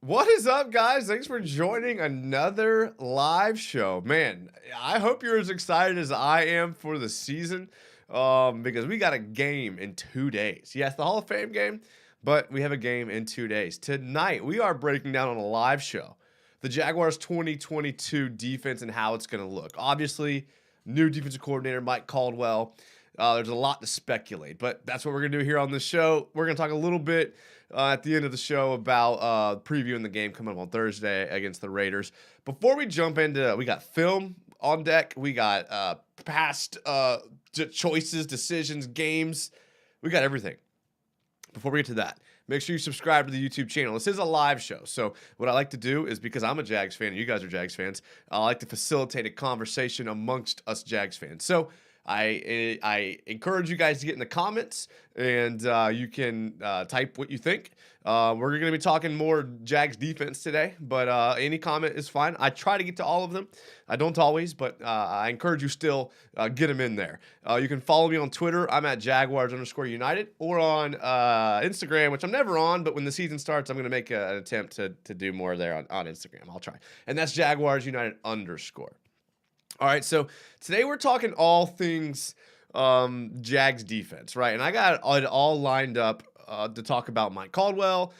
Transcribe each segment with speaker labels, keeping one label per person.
Speaker 1: What is up, guys? Thanks for joining another live show. Man, I hope you're as excited as I am for the season because we got a game in 2 days. Yes, the Hall of Fame game, but we have a game in 2 days. Tonight, we are breaking down on a live show the Jaguars 2022 defense and how it's going to look. Obviously, new defensive coordinator Mike Caldwell. There's a lot to speculate, but that's what we're going to do here on the show. We're going to talk a little bit at the end of the show about previewing the game coming up on Thursday against the Raiders. Before we jump into, we got film on deck. We got past choices, decisions, games. We got everything. Before we get to that, make sure you subscribe to the YouTube channel. This is a live show. So what I like to do is, because I'm a Jags fan and you guys are Jags fans, I like to facilitate a conversation amongst us Jags fans. So I encourage you guys to get in the comments and you can type what you think. We're going to be talking more Jags defense today, but any comment is fine. I try to get to all of them. I don't always, but I encourage you still get them in there. You can follow me on Twitter. I'm at Jaguars_United, or on Instagram, which I'm never on, but when the season starts, I'm going to make an attempt to do more there on Instagram. I'll try. And that's Jaguars_United. All right, so today we're talking all things Jags defense, right? And I got it all lined up to talk about Mike Caldwell,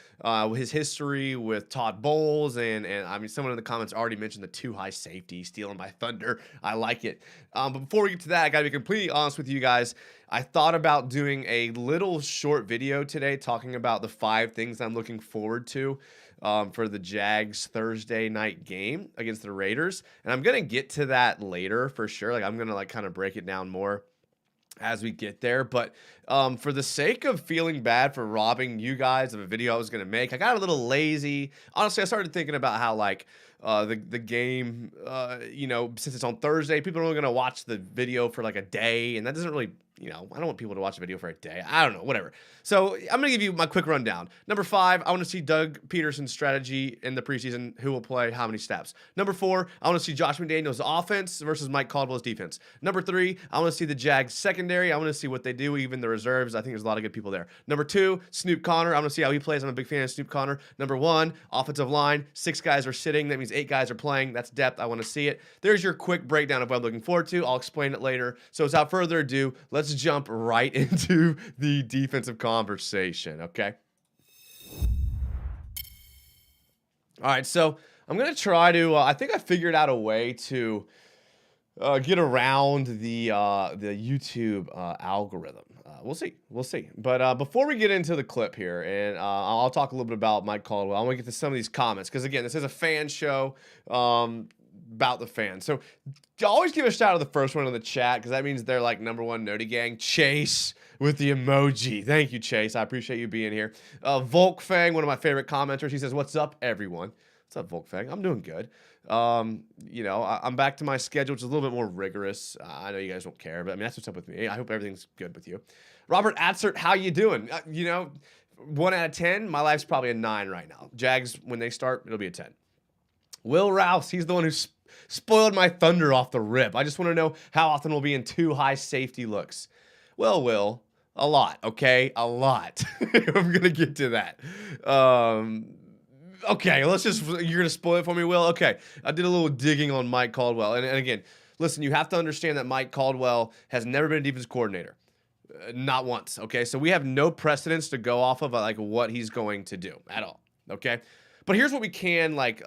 Speaker 1: his history with Todd Bowles, and I mean, someone in the comments already mentioned the too high safety, stealing by thunder. I like it. But before we get to that, I got to be completely honest with you guys. I thought about doing a little short video today talking about the 5 things I'm looking forward to for the Jags Thursday night game against the Raiders. And I'm going to get to that later for sure. Like, I'm going to kind of break it down more as we get there. But for the sake of feeling bad for robbing you guys of a video I was going to make, I got a little lazy. Honestly, I started thinking about how, like, the game, since it's on Thursday, people are only going to watch the video for like a day, and that doesn't really, I don't want people to watch a video for a day. I don't know, whatever. So I'm going to give you my quick rundown. Number 5, I want to see Doug Peterson's strategy in the preseason, who will play how many snaps. Number 4, I want to see Josh McDaniels' offense versus Mike Caldwell's defense. Number 3, I want to see the Jags secondary. I want to see what they do, even the reserves. I think there's a lot of good people there. Number 2, Snoop Connor. I want to see how he plays. I'm a big fan of Snoop Connor. Number 1, offensive line. 6 guys are sitting. That means 8 guys are playing. That's depth. I want to see it. There's your quick breakdown of what I'm looking forward to. I'll explain it later. So without further ado, let's jump right into the defensive conversation, okay? All right, so I'm going to try to, I think I figured out a way to get around the YouTube algorithm. We'll see. But before we get into the clip here, and I'll talk a little bit about Mike Caldwell, I want to get to some of these comments, because again, this is a fan show about the fans. So always give a shout out to the first one in the chat, because that means they're like #1 Noti Gang. Chase with the emoji. Thank you, Chase. I appreciate you being here. Volkfang, one of my favorite commenters, he says, "What's up, everyone?" What's up, Volkfang? I'm doing good. I'm back to my schedule, which is a little bit more rigorous. I know you guys don't care, but I mean, that's what's up with me. I hope everything's good with you. Robert Atzert, how you doing? 1 out of 10, my life's probably a 9 right now. Jags, when they start, it'll be a 10. Will Rouse, he's the one who spoiled my thunder off the rip. I just want to know how often we'll be in 2 high safety looks. Well, Will, a lot, okay? A lot. I'm going to get to that. Okay, you're going to spoil it for me, Will? Okay, I did a little digging on Mike Caldwell. And again, listen, you have to understand that Mike Caldwell has never been a defensive coordinator. Not once, okay? So we have no precedence to go off of, like, what he's going to do at all, okay? But here's what we can, like,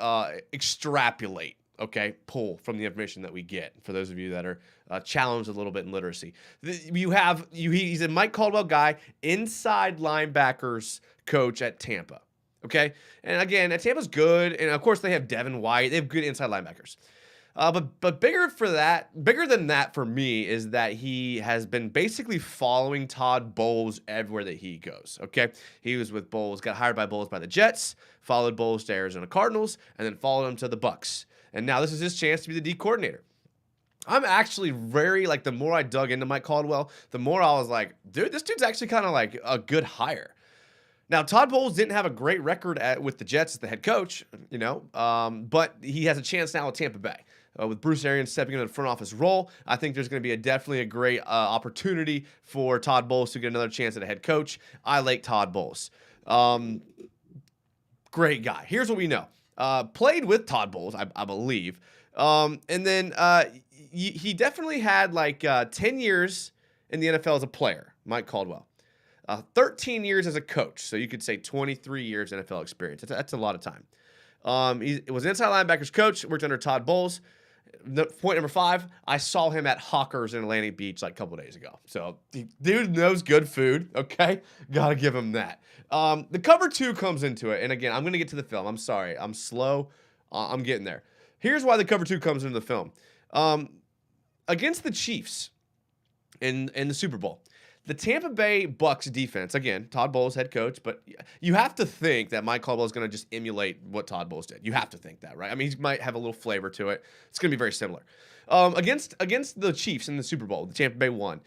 Speaker 1: extrapolate, okay? Pull from the information that we get, for those of you that are challenged a little bit in literacy. He's a Mike Caldwell guy, inside linebackers coach at Tampa. Okay, and again, Tampa's good, and of course they have Devin White. They have good inside linebackers. But bigger than that for me is that he has been basically following Todd Bowles everywhere that he goes. Okay, he was with Bowles, got hired by Bowles by the Jets, followed Bowles to Arizona Cardinals, and then followed him to the Bucks. And now this is his chance to be the D coordinator. I'm actually the more I dug into Mike Caldwell, the more I was like, dude, this dude's actually kind of like a good hire. Now, Todd Bowles didn't have a great record with the Jets as the head coach, but he has a chance now with Tampa Bay. With Bruce Arians stepping into the front office role, I think there's going to be definitely a great opportunity for Todd Bowles to get another chance at a head coach. I like Todd Bowles. great guy. Here's what we know. Played with Todd Bowles, I believe. And then he definitely had like 10 years in the NFL as a player, Mike Caldwell. 13 years as a coach, so you could say 23 years NFL experience. That's a lot of time. He was an inside linebackers coach, worked under Todd Bowles. Point number 5, I saw him at Hawkers in Atlantic Beach like a couple days ago. So, dude knows good food, okay? Got to give him that. The cover 2 comes into it, and again, I'm going to get to the film. I'm sorry. I'm slow. I'm getting there. Here's why the cover 2 comes into the film. Against the Chiefs in the Super Bowl, the Tampa Bay Bucs defense, again, Todd Bowles, head coach, but you have to think that Mike Caldwell is going to just emulate what Todd Bowles did. You have to think that, right? I mean, he might have a little flavor to it. It's going to be very similar. Against the Chiefs in the Super Bowl, the Tampa Bay won.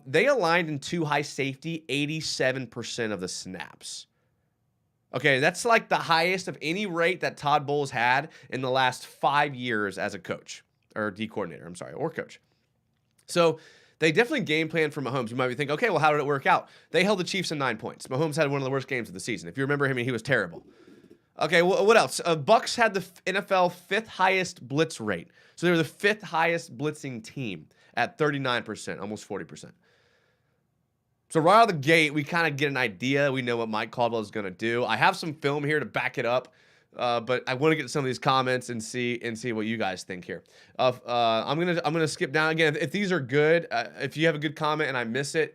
Speaker 1: They aligned in 2 high safety 87% of the snaps. Okay, that's like the highest of any rate that Todd Bowles had in the last 5 years as a coach, or D coordinator, I'm sorry, or coach. So they definitely game plan for Mahomes. You might be thinking, okay, well, how did it work out? They held the Chiefs in 9 points. Mahomes had one of the worst games of the season. If you remember him, he was terrible. Okay, what else? Bucks had the NFL 5th highest blitz rate. So they were the 5th highest blitzing team at 39%, almost 40%. So right out of the gate, we kind of get an idea. We know what Mike Caldwell is going to do. I have some film here to back it up. But I want to get to some of these comments and see what you guys think here. I'm gonna skip down again. If these are good, if you have a good comment and I miss it,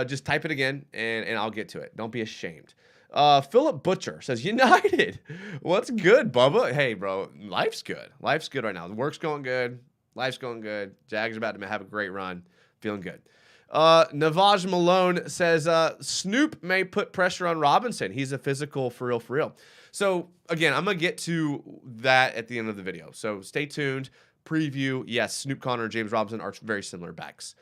Speaker 1: just type it again and I'll get to it. Don't be ashamed. Philip Butcher says United. What's good, Bubba? Hey, bro, life's good. Life's good right now. The work's going good. Life's going good. Jags are about to have a great run. Feeling good. Navaj Malone says Snoop may put pressure on Robinson. He's a physical for real. So, again, I'm going to get to that at the end of the video. So, stay tuned. Preview. Yes, Snoop Connor and James Robinson are very similar backs.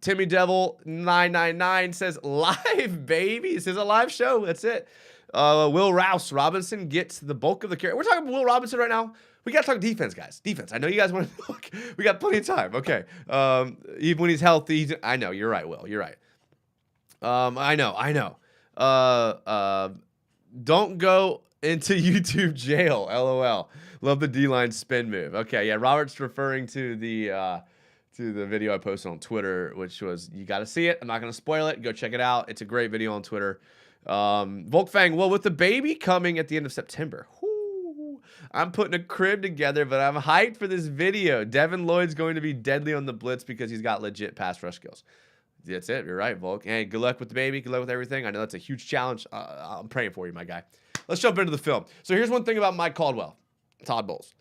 Speaker 1: Timmy Devil 999 says, live, baby. This is a live show. That's it. Will Rouse. Robinson gets the bulk of the carry. We're talking about Will Robinson right now. We got to talk defense, guys. Defense. I know you guys want to talk. We got plenty of time. Okay. Even when he's healthy. I know. You're right, Will. You're right. I know. Don't go into YouTube jail. LOL. Love the D-line spin move. Okay, yeah. Robert's referring to the video I posted on Twitter, which was, you got to see it. I'm not going to spoil it. Go check it out. It's a great video on Twitter. Volkfang, well, with the baby coming at the end of September, I'm putting a crib together, but I'm hyped for this video. Devin Lloyd's going to be deadly on the blitz because he's got legit pass rush skills. That's it. You're right, Volk. Hey, good luck with the baby. Good luck with everything. I know that's a huge challenge. I'm praying for you, my guy. Let's jump into the film. So here's one thing about Mike Caldwell, Todd Bowles.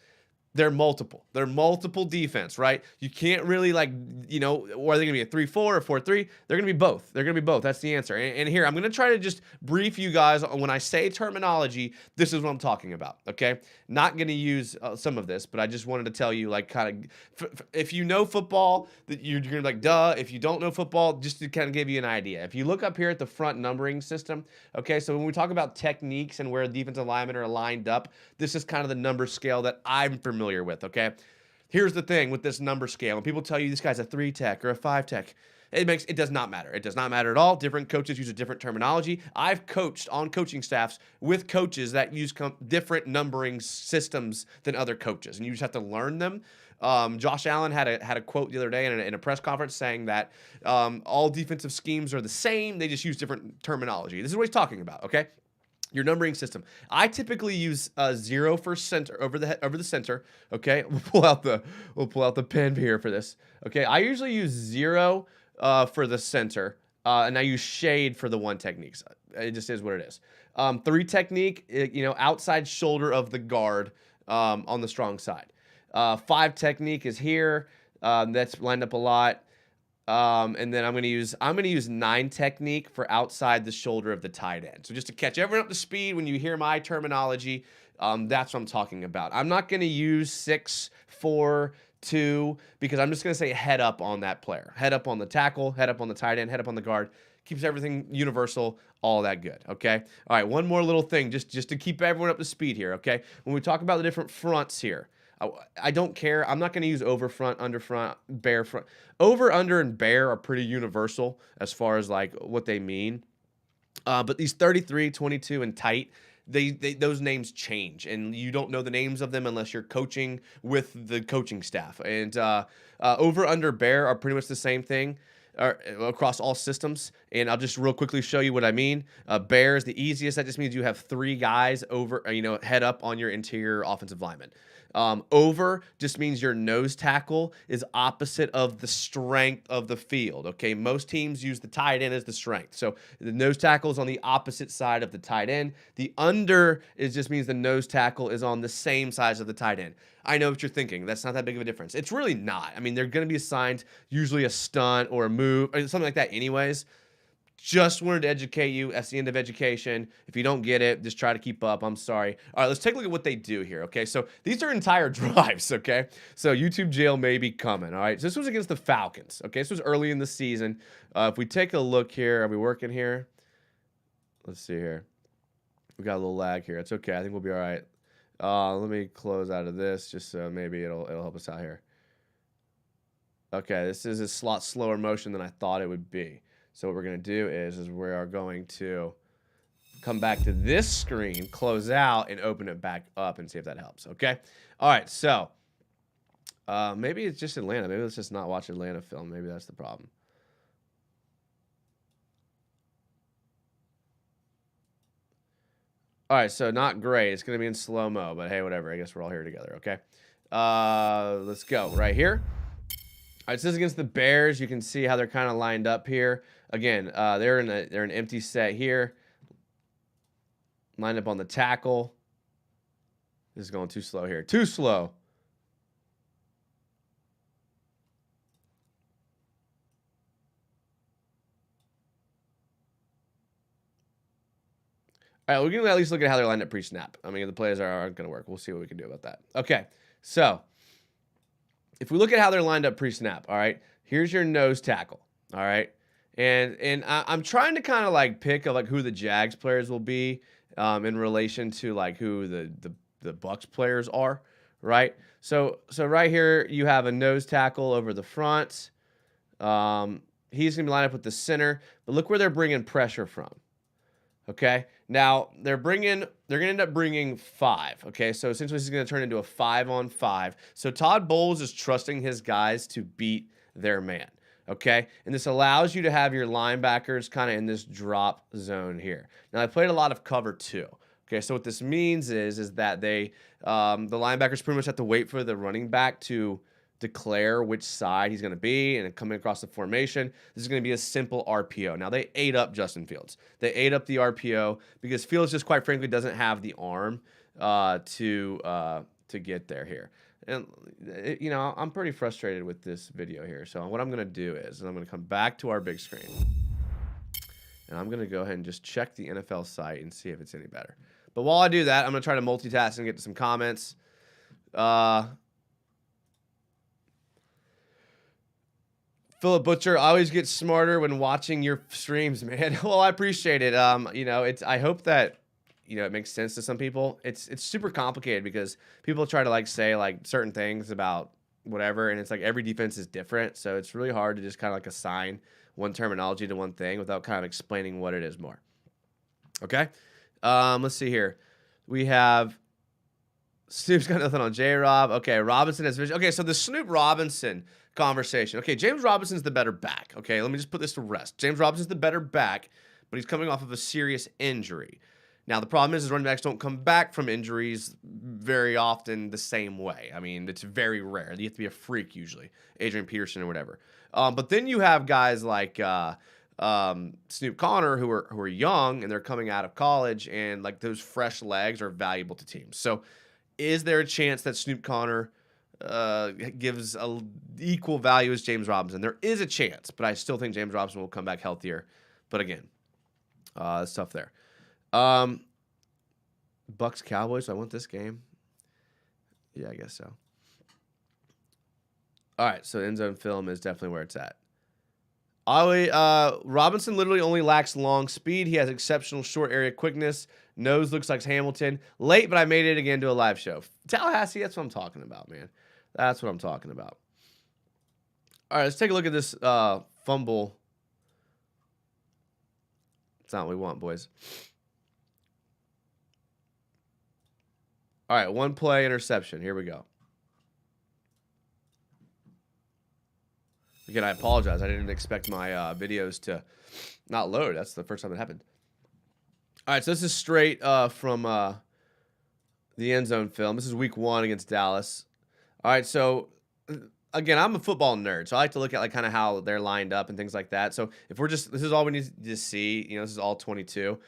Speaker 1: They're multiple. They're multiple defense, right? You can't really, like, you know, or are they going to be a 3-4 or 4-3? They're going to be both. They're going to be both. That's the answer. And here, I'm going to try to just brief you guys on when I say terminology, this is what I'm talking about, okay? Not going to use some of this, but I just wanted to tell you, like, kind of, if you know football, that you're going to be like, duh. If you don't know football, just to kind of give you an idea. If you look up here at the front numbering system, okay, so when we talk about techniques and where defensive linemen are lined up, this is kind of the number scale that I'm familiar with, okay? Here's the thing with this number scale. When people tell you this guy's a 3-tech or a 5-tech, it does not matter. It does not matter at all. Different coaches use a different terminology. I've coached on coaching staffs with coaches that use different numbering systems than other coaches, and you just have to learn them. Josh Allen had a quote the other day in a press conference saying that all defensive schemes are the same. They just use different terminology. This is what he's talking about, okay? Your numbering system. I typically use 0 for center over the center. Okay, we'll pull out the pen here for this. Okay, I usually use 0 for the center, and I use shade for the 1 techniques. It just is what it is. 3 technique, outside shoulder of the guard on the strong side. 5 technique is here. That's lined up a lot. And then I'm gonna use 9 technique for outside the shoulder of the tight end. So just to catch everyone up to speed, when you hear my terminology, that's what I'm talking about. I'm not gonna use 6, 4, 2 because I'm just gonna say head up on that player, head up on the tackle, head up on the tight end, head up on the guard. Keeps everything universal, all that good. Okay. All right. One more little thing, just to keep everyone up to speed here. Okay. When we talk about the different fronts here. I don't care. I'm not going to use over front, under front, bear front. Over, under, and bear are pretty universal as far as like what they mean. But these 33, 22, and tight, those names change, and you don't know the names of them unless you're coaching with the coaching staff. And over under bear are pretty much the same thing across all systems. And I'll just real quickly show you what I mean. Bear is the easiest. That just means you have 3 guys over, head up on your interior offensive lineman. Over just means your nose tackle is opposite of the strength of the field. Okay, most teams use the tight end as the strength, so the nose tackle is on the opposite side of the tight end. The under just means the nose tackle is on the same size of the tight end. I know what you're thinking. That's not that big of a difference. It's really not. I mean, they're going to be assigned usually a stunt or a move or something like that anyways. Just wanted to educate you. That's the end of education. If you don't get it, just try to keep up. I'm sorry. All right, let's take a look at what they do here, okay? So these are entire drives, okay? So YouTube jail may be coming, all right? So this was against the Falcons, okay? This was early in the season. If we take a look here, are we working here? Let's see here. We got a little lag here. It's okay. I think we'll be all right. Let me close out of this just so maybe it'll help us out here. Okay, this is a lot slower motion than I thought it would be. So what we're going to do is we are going to come back to this screen, close out, and open it back up and see if that helps, okay? All right, so maybe it's just Atlanta. Maybe let's just not watch Atlanta film. Maybe that's the problem. All right, so not great. It's going to be in slow-mo, but hey, whatever. I guess we're all here together, okay? Let's go right here. All right, so this is against the Bears. You can see how they're kind of lined up here. Again, they're an empty set here. Lined up on the tackle. This is going too slow here. Too slow. All right, we're going to at least look at how they're lined up pre-snap. I mean, the plays aren't going to work. We'll see what we can do about that. Okay, so if we look at how they're lined up pre-snap, all right, here's your nose tackle, all right? And I'm trying to kind of like pick like who the Jags players will be in relation to like who the Bucks players are, right? So right here you have a nose tackle over the front. He's gonna be lined up with the center, but look where they're bringing pressure from. Okay, now they're gonna end up bringing 5. Okay, so essentially this is gonna turn into a 5-on-5. So Todd Bowles is trusting his guys to beat their man. Okay, and this allows you to have your linebackers kind of in this drop zone here. Now I played a lot of cover 2. Okay, so what this means is that the linebackers pretty much have to wait for the running back to declare which side he's going to be and coming across the formation. This is going to be a simple RPO. Now they ate up Justin Fields. They ate up the RPO because Fields just quite frankly doesn't have the arm to get there here. And, I'm pretty frustrated with this video here. So what I'm going to do is I'm going to come back to our big screen. And I'm going to go ahead and just check the NFL site and see if it's any better. But while I do that, I'm going to try to multitask and get to some comments. Philip Butcher, I always get smarter when watching your streams, man. Well, I appreciate it. I hope that it makes sense to some people. It's super complicated because people try to like say like certain things about whatever, and it's like every defense is different. So it's really hard to just kind of like assign one terminology to one thing without kind of explaining what it is more. Okay. Let's see here. We have Snoop's got nothing on J-Rob. Okay, Robinson has vision. Okay, so the Snoop Robinson conversation. Okay, James Robinson's the better back. Okay, let me just put this to rest. James Robinson's the better back, but he's coming off of a serious injury. Now, the problem is running backs don't come back from injuries very often the same way. I mean, it's very rare. You have to be a freak usually, Adrian Peterson or whatever. But then you have guys like Snoop Connor who are young and they're coming out of college, and like those fresh legs are valuable to teams. So is there a chance that Snoop Connor gives equal value as James Robinson? There is a chance, but I still think James Robinson will come back healthier. But again, it's tough there. Bucks Cowboys. So I want this game. Yeah, I guess so. All right, so end zone film is definitely where it's at. Robinson literally only lacks long speed. He has exceptional short area quickness. Nose looks like Hamilton. Late, but I made it again to a live show. Tallahassee, that's what I'm talking about, man. That's what I'm talking about. All right, let's take a look at this fumble That's not what we want, boys. All right, one play interception. Here we go. Again, I apologize. I didn't expect my videos to not load. That's the first time it happened. All right, so this is straight from the end zone film. This is week 1 against Dallas. All right, so again, I'm a football nerd, so I like to look at like kind of how they're lined up and things like that. So if we're just, this is all we need to see. You know, this is all 22.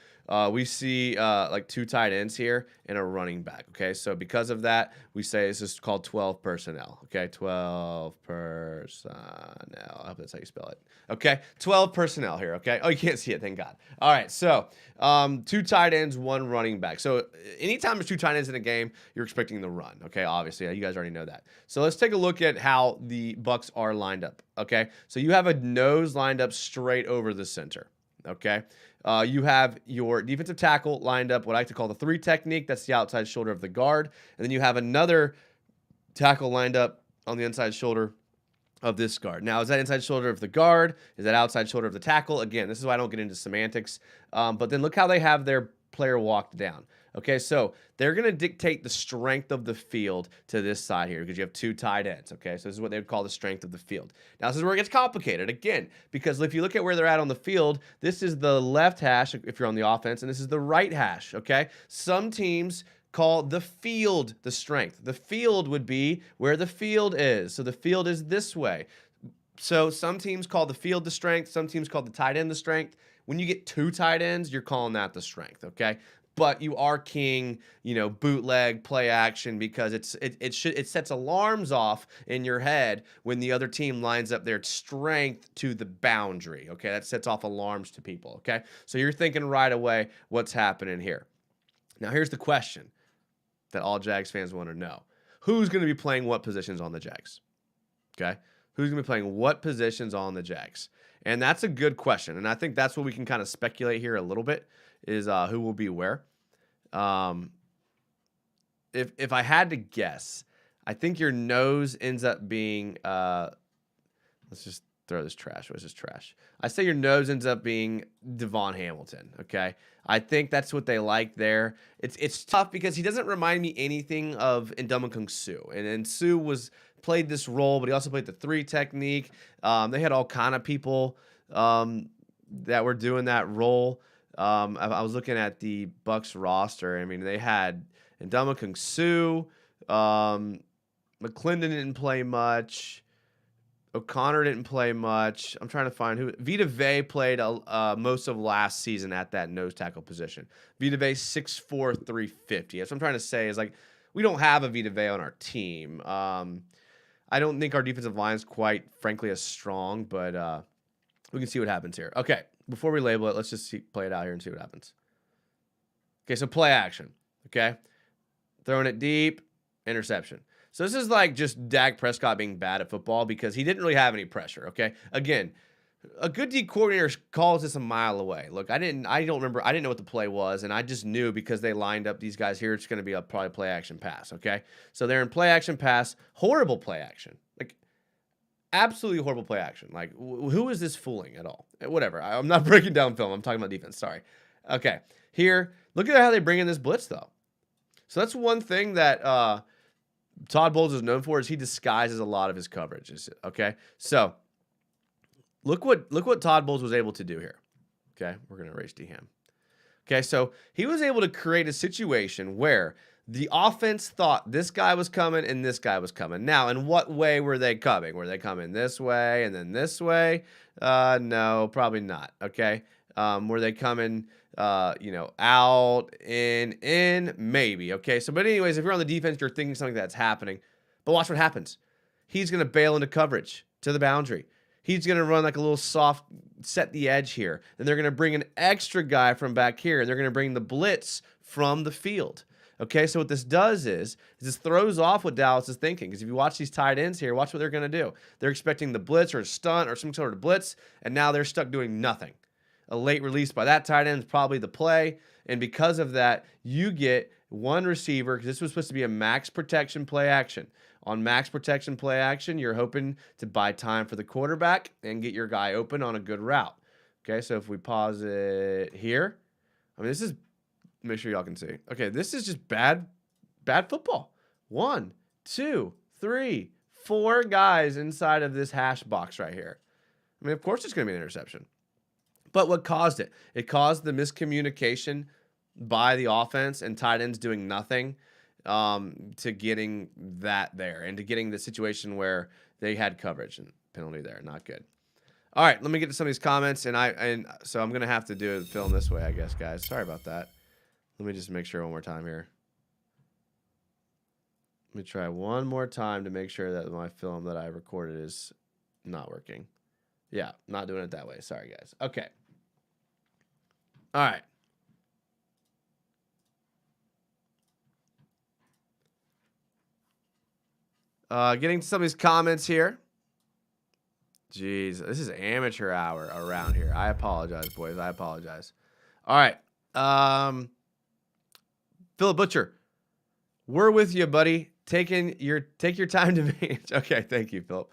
Speaker 1: We see like 2 tight ends here and a running back. Okay, so because of that, we say this is called 12 personnel. Okay, 12 personnel. I hope that's how you spell it. Okay, 12 personnel here. Okay, oh, you can't see it, thank God. All right, so 2 tight ends, 1 running back. So anytime there's 2 tight ends in a game, you're expecting the run. Okay, obviously, you guys already know that. So let's take a look at how the Bucs are lined up. Okay, so you have a nose lined up straight over the center. Okay. You have your defensive tackle lined up, what I like to call the 3 technique. That's the outside shoulder of the guard. And then you have another tackle lined up on the inside shoulder of this guard. Now, is that inside shoulder of the guard? Is that outside shoulder of the tackle? Again, this is why I don't get into semantics. But then look how they have their player walked down. Okay, so they're going to dictate the strength of the field to this side here because you have 2 tight ends. Okay, so this is what they would call the strength of the field. Now, this is where it gets complicated again because if you look at where they're at on the field, this is the left hash if you're on the offense, and this is the right hash. Okay, some teams call the field the strength. The field would be where the field is. So the field is this way. So some teams call the field the strength. Some teams call the tight end the strength. When you get 2 tight ends, you're calling that the strength. Okay. But you are king, you know, bootleg, play action because it sets alarms off in your head when the other team lines up their strength to the boundary. Okay, that sets off alarms to people. Okay, so you're thinking right away what's happening here. Now here's the question that all Jags fans want to know: who's going to be playing what positions on the Jags? Okay, who's going to be playing what positions on the Jags? And that's a good question, and I think that's what we can kind of speculate here a little bit. Is who will be where. If I had to guess, I think your nose ends up being let's just throw this trash. What's this trash? I say your nose ends up being Devon Hamilton. Okay, I think that's what they like there. It's tough because he doesn't remind me anything of Ndamukong Suh, and Suh played this role, but he also played the 3 technique. They had all kind of people that were doing that role. I was looking at the Bucs roster. I mean, they had Ndamukong Suh. McClendon didn't play much. O'Connor didn't play much. I'm trying to find who. Vita Vea played most of last season at that nose tackle position. Vita Vea 6'4", 350. That's what I'm trying to say is like we don't have a Vita Vea on our team. I don't think our defensive line is quite, frankly, as strong, but we can see what happens here. Okay. Before we label it, let's just play it out here and see what happens. Okay, so play action. Okay, throwing it deep, interception. So this is like just Dak Prescott being bad at football because he didn't really have any pressure. Okay, again, a good D coordinator calls this a mile away. Look, I don't remember. I didn't know what the play was, and I just knew because they lined up these guys here. It's going to be probably play action pass. Okay, so they're in play action pass, horrible play action. Like absolutely horrible play action. Like, who is this fooling at all? Whatever. I'm not breaking down film. I'm talking about defense. Sorry. Okay. Here, look at how they bring in this blitz, though. So that's one thing that Todd Bowles is known for is he disguises a lot of his coverages. Okay. So look what Todd Bowles was able to do here. Okay. We're going to erase D Ham. Okay. So he was able to create a situation where the offense thought this guy was coming and this guy was coming. Now, in what way were they coming? Were they coming this way and then this way? No, probably not. Okay. Were they coming, out, in? Maybe. Okay. So, but anyways, if you're on the defense, you're thinking something that's happening. But watch what happens. He's going to bail into coverage to the boundary. He's going to run like a little soft, set the edge here. Then they're going to bring an extra guy from back here, and they're going to bring the blitz from the field. Okay, so what this does is this throws off what Dallas is thinking. Because if you watch these tight ends here, watch what they're going to do. They're expecting the blitz or a stunt or some sort of blitz, and now they're stuck doing nothing. A late release by that tight end is probably the play, and because of that, you get one receiver, because this was supposed to be a max protection play action. On max protection play action, you're hoping to buy time for the quarterback and get your guy open on a good route. Okay, so if we pause it here, I mean, this is, make sure y'all can see. Okay, this is just bad football. 1, 2, 3, 4 guys inside of this hash box right here. I mean, of course it's going to be an interception. But what caused it? It caused the miscommunication by the offense and tight ends doing nothing to getting that there and to getting the situation where they had coverage and penalty there. Not good. All right, let me get to some of these comments, and so I'm gonna have to do the film this way, I guess, guys. Sorry about that. Let me just make sure one more time here. Let me try one more time to make sure that my film that I recorded is not working. Yeah, not doing it that way. Sorry, guys. Okay. All right. Getting to some of these comments here. Jeez, this is amateur hour around here. I apologize, boys. I apologize. All right. Philip Butcher, we're with you, buddy. Take your time to manage. Okay, thank you, Philip.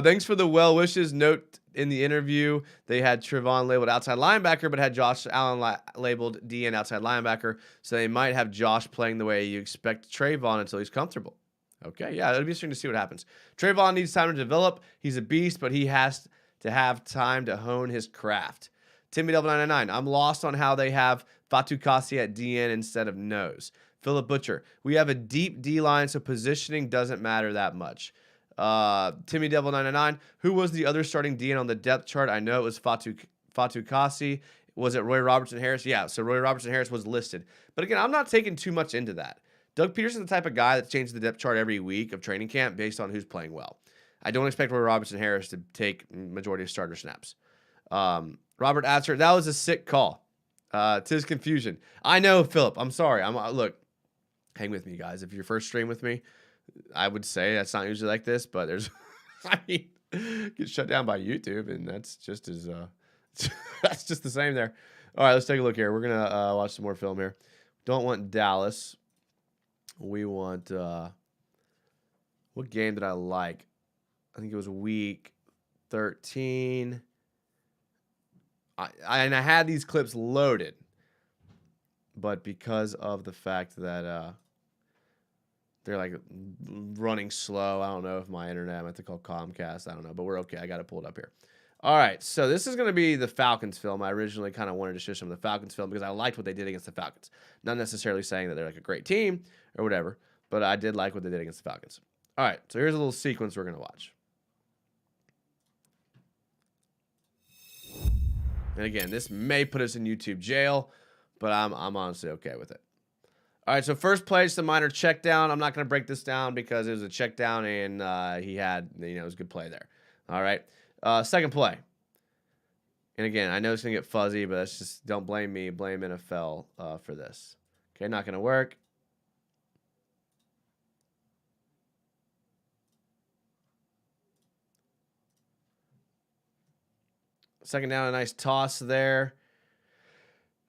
Speaker 1: Thanks for the well wishes. Note in the interview they had Trevon labeled outside linebacker, but had Josh Allen labeled DN outside linebacker. So they might have Josh playing the way you expect Trevon until he's comfortable. Okay, yeah, it'll be interesting to see what happens. Trevon needs time to develop. He's a beast, but he has to have time to hone his craft. Timmy Double 999, I'm lost on how they have Fatu Kasi at DN instead of nose. Philip Butcher, we have a deep D line, so positioning doesn't matter that much. Timmy Devil 999, who was the other starting DN on the depth chart? I know it was Fatu Kasi. Was it Roy Robertson Harris? Yeah, so Roy Robertson Harris was listed. But again, I'm not taking too much into that. Doug Peterson's the type of guy that changes the depth chart every week of training camp based on who's playing well. I don't expect Roy Robertson Harris to take majority of starter snaps. Robert Atzer, that was a sick call. Tis confusion. I know, Philip. I'm sorry. Look, hang with me, guys. If you're first stream with me, I would say that's not usually like this, but there's, I mean, get shut down by YouTube, and that's just as, that's just the same there. All right, let's take a look here. We're gonna watch some more film here. Don't want Dallas. We want, what game did I like? I think it was week 13. I had these clips loaded, but because of the fact that they're like running slow, I don't know if my internet, I might have to call Comcast, I don't know, but we're okay. I got it pulled up here. All right, so this is going to be the Falcons film. I originally kind of wanted to show some of the Falcons film because I liked what they did against the Falcons. Not necessarily saying that they're like a great team or whatever, but I did like what they did against the Falcons. All right, so here's a little sequence we're going to watch. And again, this may put us in YouTube jail, but I'm honestly okay with it. All right, so first play, just a minor check down. I'm not going to break this down because it was a check down and he had, it was a good play there. All right. Second play. And again, I know it's going to get fuzzy, but that's just, don't blame me. Blame NFL for this. Okay, not going to work. Second down, a nice toss there.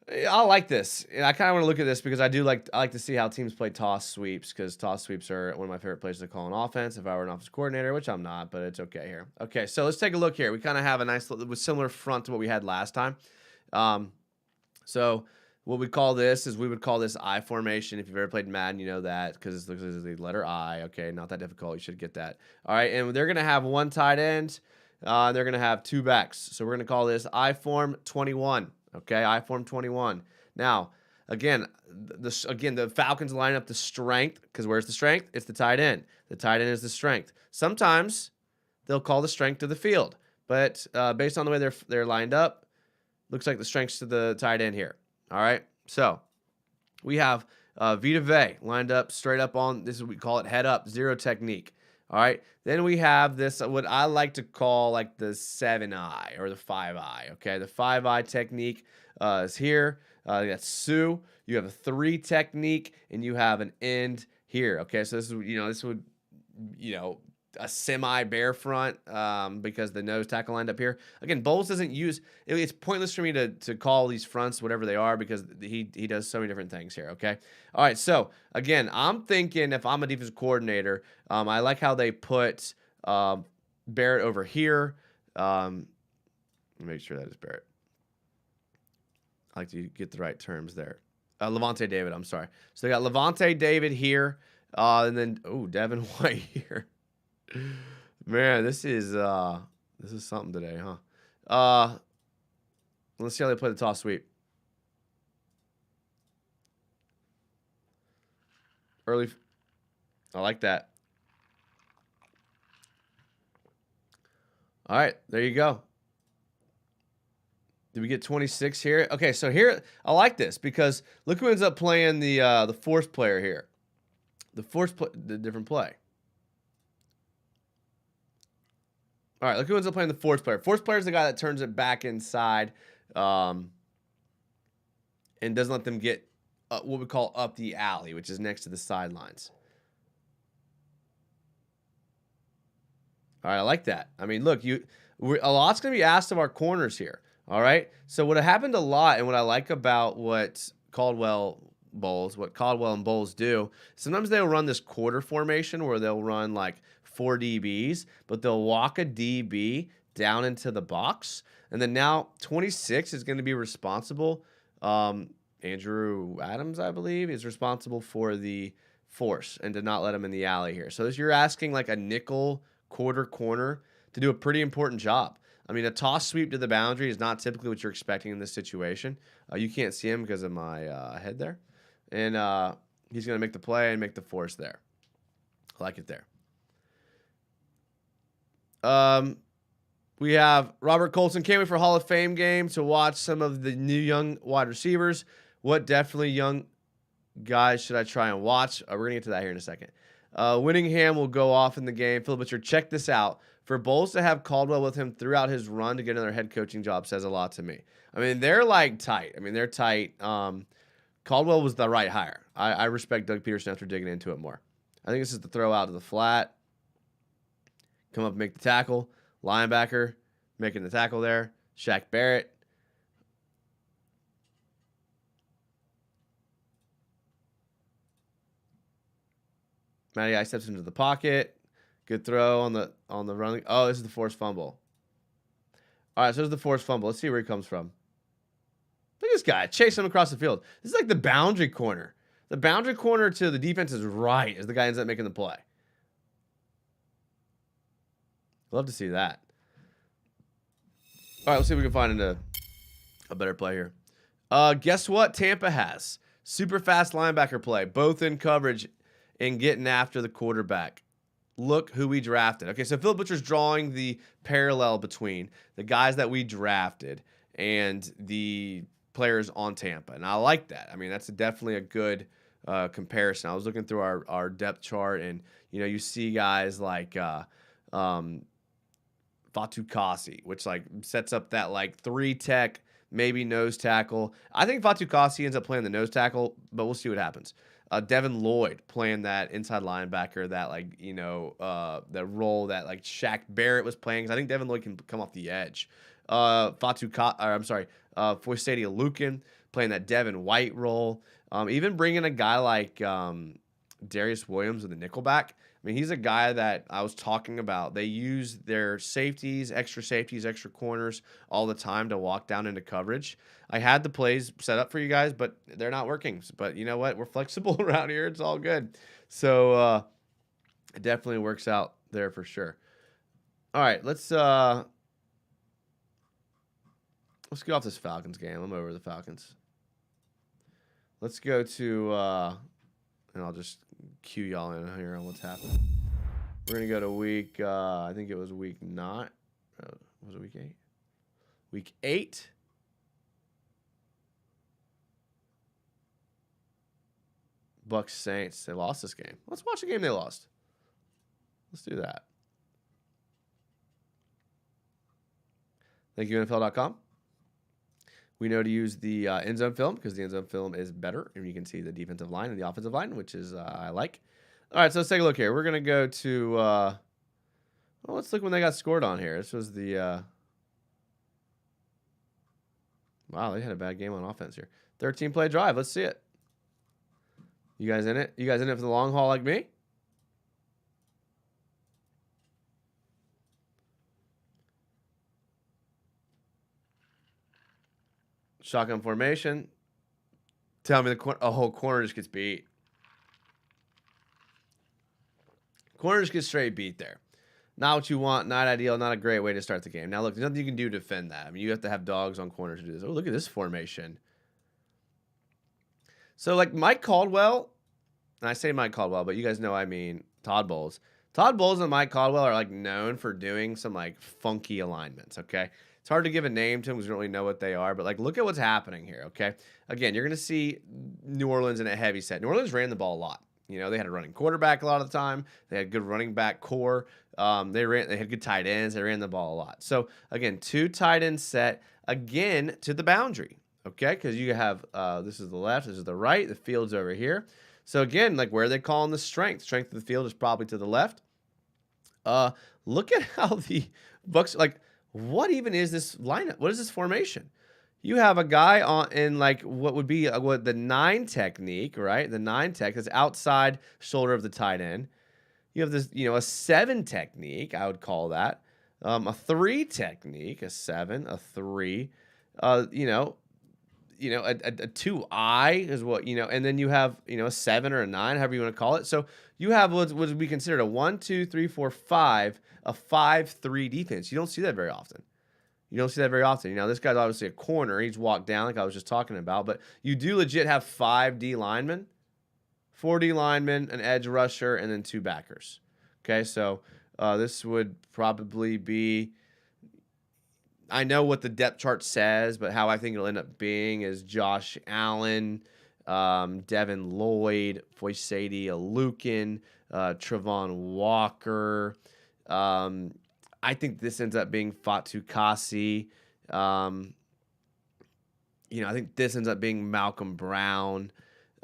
Speaker 1: I like this. I kind of want to look at this because I like to see how teams play toss sweeps because toss sweeps are one of my favorite plays to call an offense if I were an offensive coordinator, which I'm not, but it's okay here. Okay, so let's take a look here. We kind of have a nice similar front to what we had last time. So what we call this is we would call this I formation. If you've ever played Madden, you know that because it's the letter I. Okay, not that difficult. You should get that. All right, and they're going to have one tight end. They're going to have two backs. So we're going to call this I form 21. Okay, I form 21. Now, again, the Falcons line up the strength because where's the strength? It's the tight end. The tight end is the strength. Sometimes they'll call the strength to the field, but based on the way they're lined up, looks like the strength's to the tight end here. All right, so we have Vita Vea lined up straight up on this is what we call it head up zero technique. All right, then we have this, what I like to call like the 7-eye or the 5-eye. Okay, the 5-eye technique is here. That's Sue. You have a 3 technique, and you have an end here. Okay, so this would a semi bare front because the nose tackle lined up here. Again, Bowles doesn't use. It's pointless for me to call these fronts whatever they are because he does so many different things here. Okay, all right. So again, I'm thinking if I'm a defensive coordinator, I like how they put Barrett over here. Make sure that is Barrett. I like to get the right terms there. Levante David, I'm sorry. So they got Levante David here, and then Devin White here. Man, this is something today, huh? Let's see how they play the toss sweep. Early, I like that. All right, there you go. Did we get 26 here? Okay, so here I like this because look who ends up playing the force player here. The different play. All right, look who ends up playing the force player. Force player is the guy that turns it back inside, and doesn't let them get what we call up the alley, which is next to the sidelines. All right, I like that. I mean, look, a lot's going to be asked of our corners here. All right. So what happened a lot, and what I like about what Caldwell and Bowles do, sometimes they'll run this quarter formation where they'll run like 4 DBs, but they'll walk a DB down into the box. And then now 26 is going to be responsible. Andrew Adams, I believe, is responsible for the force and to not let him in the alley here. So you're asking like a nickel quarter corner to do a pretty important job. I mean, a toss sweep to the boundary is not typically what you're expecting in this situation. You can't see him because of my head there. And he's going to make the play and make the force there. I like it there. We have Robert Colson. Can't wait for Hall of Fame game to watch some of the new young wide receivers. What definitely young guys should I try and watch? We're going to get to that here in a second. Winningham will go off in the game. Phil Butcher, check this out. For Bowles to have Caldwell with him throughout his run to get another head coaching job says a lot to me. I mean, they're like tight. I mean, they're tight. Caldwell was the right hire. I respect Doug Peterson after digging into it more. I think this is the throw out to the flat. Come up and make the tackle. Linebacker making the tackle there. Shaq Barrett. Matty Ice steps into the pocket. Good throw on the run. Oh, this is the forced fumble. All right, so this is the forced fumble. Let's see where he comes from. Look at this guy. Chase him across the field. This is like the boundary corner. The boundary corner to the defense's right as the guy ends up making the play. Love to see that. All right, let's see if we can find a better play here. Guess what Tampa has? Super fast linebacker play, both in coverage and getting after the quarterback. Look who we drafted. Okay, so Phil Butcher's drawing the parallel between the guys that we drafted and the players on Tampa. And I like that. I mean, that's definitely a good comparison. I was looking through our depth chart, and, you see guys like Fatukasi, which, like, sets up that, like, 3-tech, maybe nose tackle. I think Fatukasi ends up playing the nose tackle, but we'll see what happens. Devin Lloyd playing that inside linebacker, that the role that like Shaq Barrett was playing. 'Cause I think Devin Lloyd can come off the edge. Foystedia Lukin playing that Devin White role. Even bringing a guy like Darius Williams with the nickelback. I mean, he's a guy that I was talking about. They use their safeties, extra corners all the time to walk down into coverage. I had the plays set up for you guys, but they're not working. But you know what? We're flexible around here. It's all good. So it definitely works out there for sure. All right, let's get off this Falcons game. I'm over the Falcons. Let's go to and I'll just cue y'all in here on what's happening. We're going to go to week, I think it was week 9. Was it week 8? Week 8. Bucks Saints. They lost this game. Let's watch the game they lost. Let's do that. Thank you, NFL.com. We know to use the end zone film because the end zone film is better, and you can see the defensive line and the offensive line, which is I like. All right, so let's take a look here. We're going to go to well, let's look when they got scored on here. This was the wow, they had a bad game on offense here. 13-play drive. Let's see it. You guys in it? You guys in it for the long haul like me? Shotgun formation. Tell me a whole corner just gets beat. Corner just gets straight beat there. Not what you want, not ideal, not a great way to start the game. Now, look, there's nothing you can do to defend that. I mean, you have to have dogs on corners to do this. Oh, look at this formation. So, like, Mike Caldwell, and I say Mike Caldwell, but you guys know I mean Todd Bowles. Todd Bowles and Mike Caldwell are, like, known for doing some, like, funky alignments, okay? It's hard to give a name to them because we don't really know what they are, but, like, look at what's happening here, okay? Again, you're going to see New Orleans in a heavy set. New Orleans ran the ball a lot. You know, they had a running quarterback a lot of the time. They had good running back core. They had good tight ends. They ran the ball a lot. So, again, 2 tight end set, again, to the boundary, okay? Because you have, this is the left, this is the right, the field's over here. So, again, like, where are they calling the strength? Strength of the field is probably to the left. Look at how the Bucks, like, what even is this lineup? What is this formation? You have a guy in like what would be the 9 technique, right? The 9 tech is outside shoulder of the tight end. You have this, a 7 technique, I would call that. A 3 technique, a 7, a 3. A 2I is what, and then you have, a 7 or a 9, however you want to call it. So you have what would be considered a 1, 2, 3, 4, 5, a 5-3 defense. You don't see that very often. This guy's obviously a corner. He's walked down like I was just talking about. But you do legit have 5 D linemen, 4 D linemen, an edge rusher, and then 2 backers. Okay, so this would probably be, I know what the depth chart says, but how I think it'll end up being is Josh Allen, Devin Lloyd, Foyesade Alukin, Trevon Walker. I think this ends up being Fatu Kasi. I think this ends up being Malcolm Brown.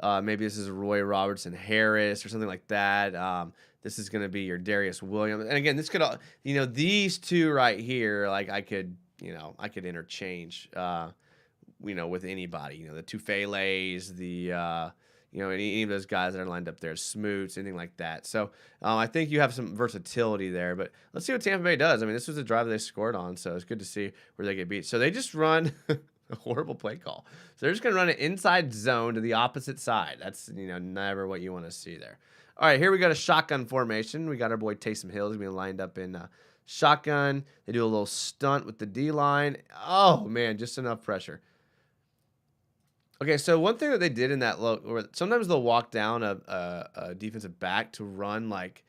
Speaker 1: Maybe this is Roy Robertson Harris or something like that. This is going to be your Darius Williams. And again, this could, these 2 right here, like I could interchange, with anybody. The Tufeles, the any of those guys that are lined up there, Smoots, anything like that. So I think you have some versatility there. But let's see what Tampa Bay does. I mean, this was the drive they scored on, so it's good to see where they get beat. So they just run a horrible play call. So they're just going to run an inside zone to the opposite side. That's, never what you want to see there. All right, here we got a shotgun formation. We got our boy Taysom Hill. He's being lined up in shotgun. They do a little stunt with the D-line. Oh, man, just enough pressure. Okay, so one thing that they did in that look, or sometimes they'll walk down a defensive back to run like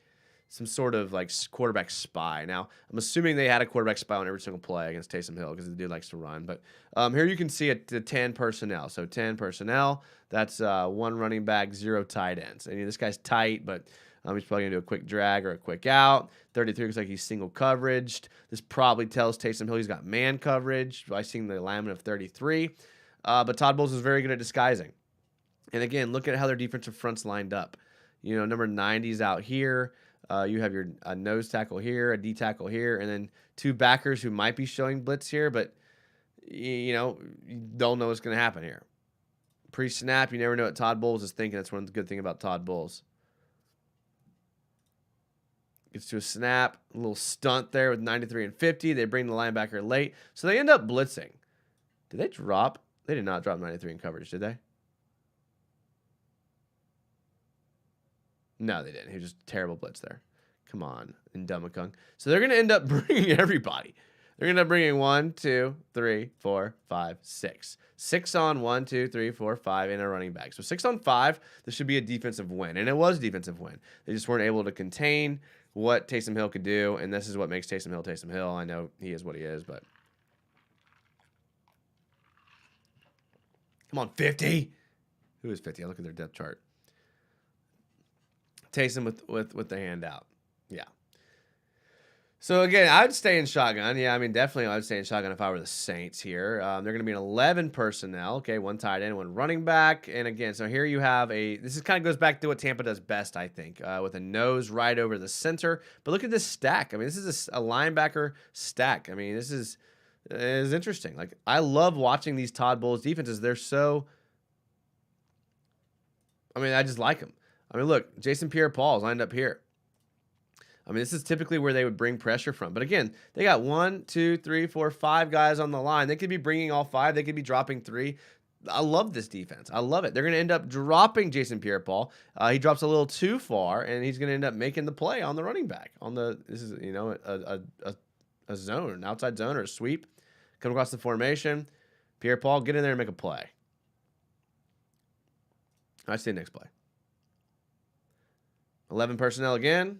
Speaker 1: some sort of like quarterback spy. Now, I'm assuming they had a quarterback spy on every single play against Taysom Hill because the dude likes to run. But here you can see the 10 personnel. So 10 personnel, that's 1 running back, 0 tight ends. And this guy's tight, but he's probably going to do a quick drag or a quick out. 33 looks like he's single coveraged. This probably tells Taysom Hill he's got man coverage by seeing the alignment of 33. But Todd Bowles is very good at disguising. And again, look at how their defensive front's lined up. Number 90's out here. You have your nose tackle here, a D tackle here, and then 2 backers who might be showing blitz here, but, you don't know what's going to happen here. Pre-snap, you never know what Todd Bowles is thinking. That's one good thing about Todd Bowles. Gets to a snap, a little stunt there with 93 and 50. They bring the linebacker late. So they end up blitzing. Did they drop? They did not drop 93 in coverage, did they? No, they didn't. He was just a terrible blitz there. Come on, Ndamukong. So they're going to end up bringing everybody. They're going to end up bringing 1, 2, 3, 4, 5, 6. 6 on 1, 2, 3, 4, 5 in a running back. So 6 on 5, this should be a defensive win. And it was a defensive win. They just weren't able to contain what Taysom Hill could do. And this is what makes Taysom Hill Taysom Hill. I know he is what he is, but. Come on, 50. Who is 50? I look at their depth chart. Taysom with the hand out. Yeah. So, again, I'd stay in shotgun. Yeah, I mean, definitely I would stay in shotgun if I were the Saints here. They're going to be an 11 personnel. Okay, 1 tight end, 1 running back. And, again, so here you have this kind of goes back to what Tampa does best, I think, with a nose right over the center. But look at this stack. I mean, this is a linebacker stack. I mean, this is interesting. Like, I love watching these Todd Bowles defenses. They're so, I just like them. I mean, look, Jason Pierre-Paul's lined up here. I mean, this is typically where they would bring pressure from. But again, they got 1, 2, 3, 4, 5 guys on the line. They could be bringing all 5. They could be dropping 3. I love this defense. I love it. They're going to end up dropping Jason Pierre-Paul. He drops a little too far, and he's going to end up making the play on the running back. This is a zone, an outside zone or a sweep. Come across the formation. Pierre-Paul, get in there and make a play. I see the next play. 11 personnel again.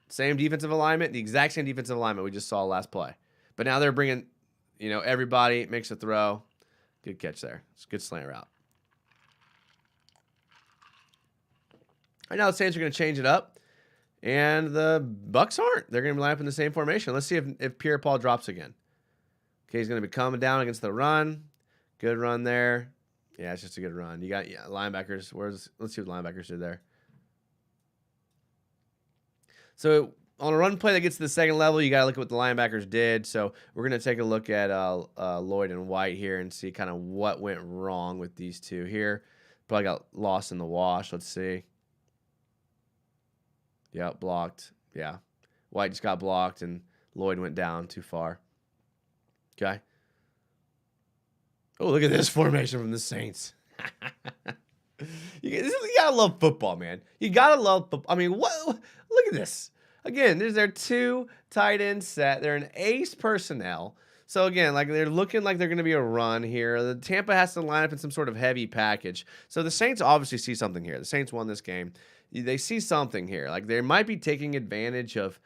Speaker 1: Same defensive alignment, the exact same defensive alignment we just saw last play. But now they're bringing, everybody makes a throw. Good catch there. It's a good slant route. Right now the Saints are going to change it up, and the Bucs aren't. They're going to line up in the same formation. Let's see if Pierre-Paul drops again. Okay, he's going to be coming down against the run. Good run there. Yeah, it's just a good run. You got linebackers. Let's see what linebackers did there. So on a run play that gets to the second level, you got to look at what the linebackers did. So we're going to take a look at Lloyd and White here and see kind of what went wrong with these two here. Probably got lost in the wash. Let's see. Yeah, blocked. Yeah. White just got blocked, and Lloyd went down too far. Okay. Oh, look at this formation from the Saints. You gotta love football, man. You gotta love football. I mean, what? Look at this. Again, there's their 2 tight end set. They're an ace personnel. So again, like they're looking like they're going to be a run here. The Tampa has to line up in some sort of heavy package. So the Saints obviously see something here. The Saints won this game. They see something here. Like they might be taking advantage of.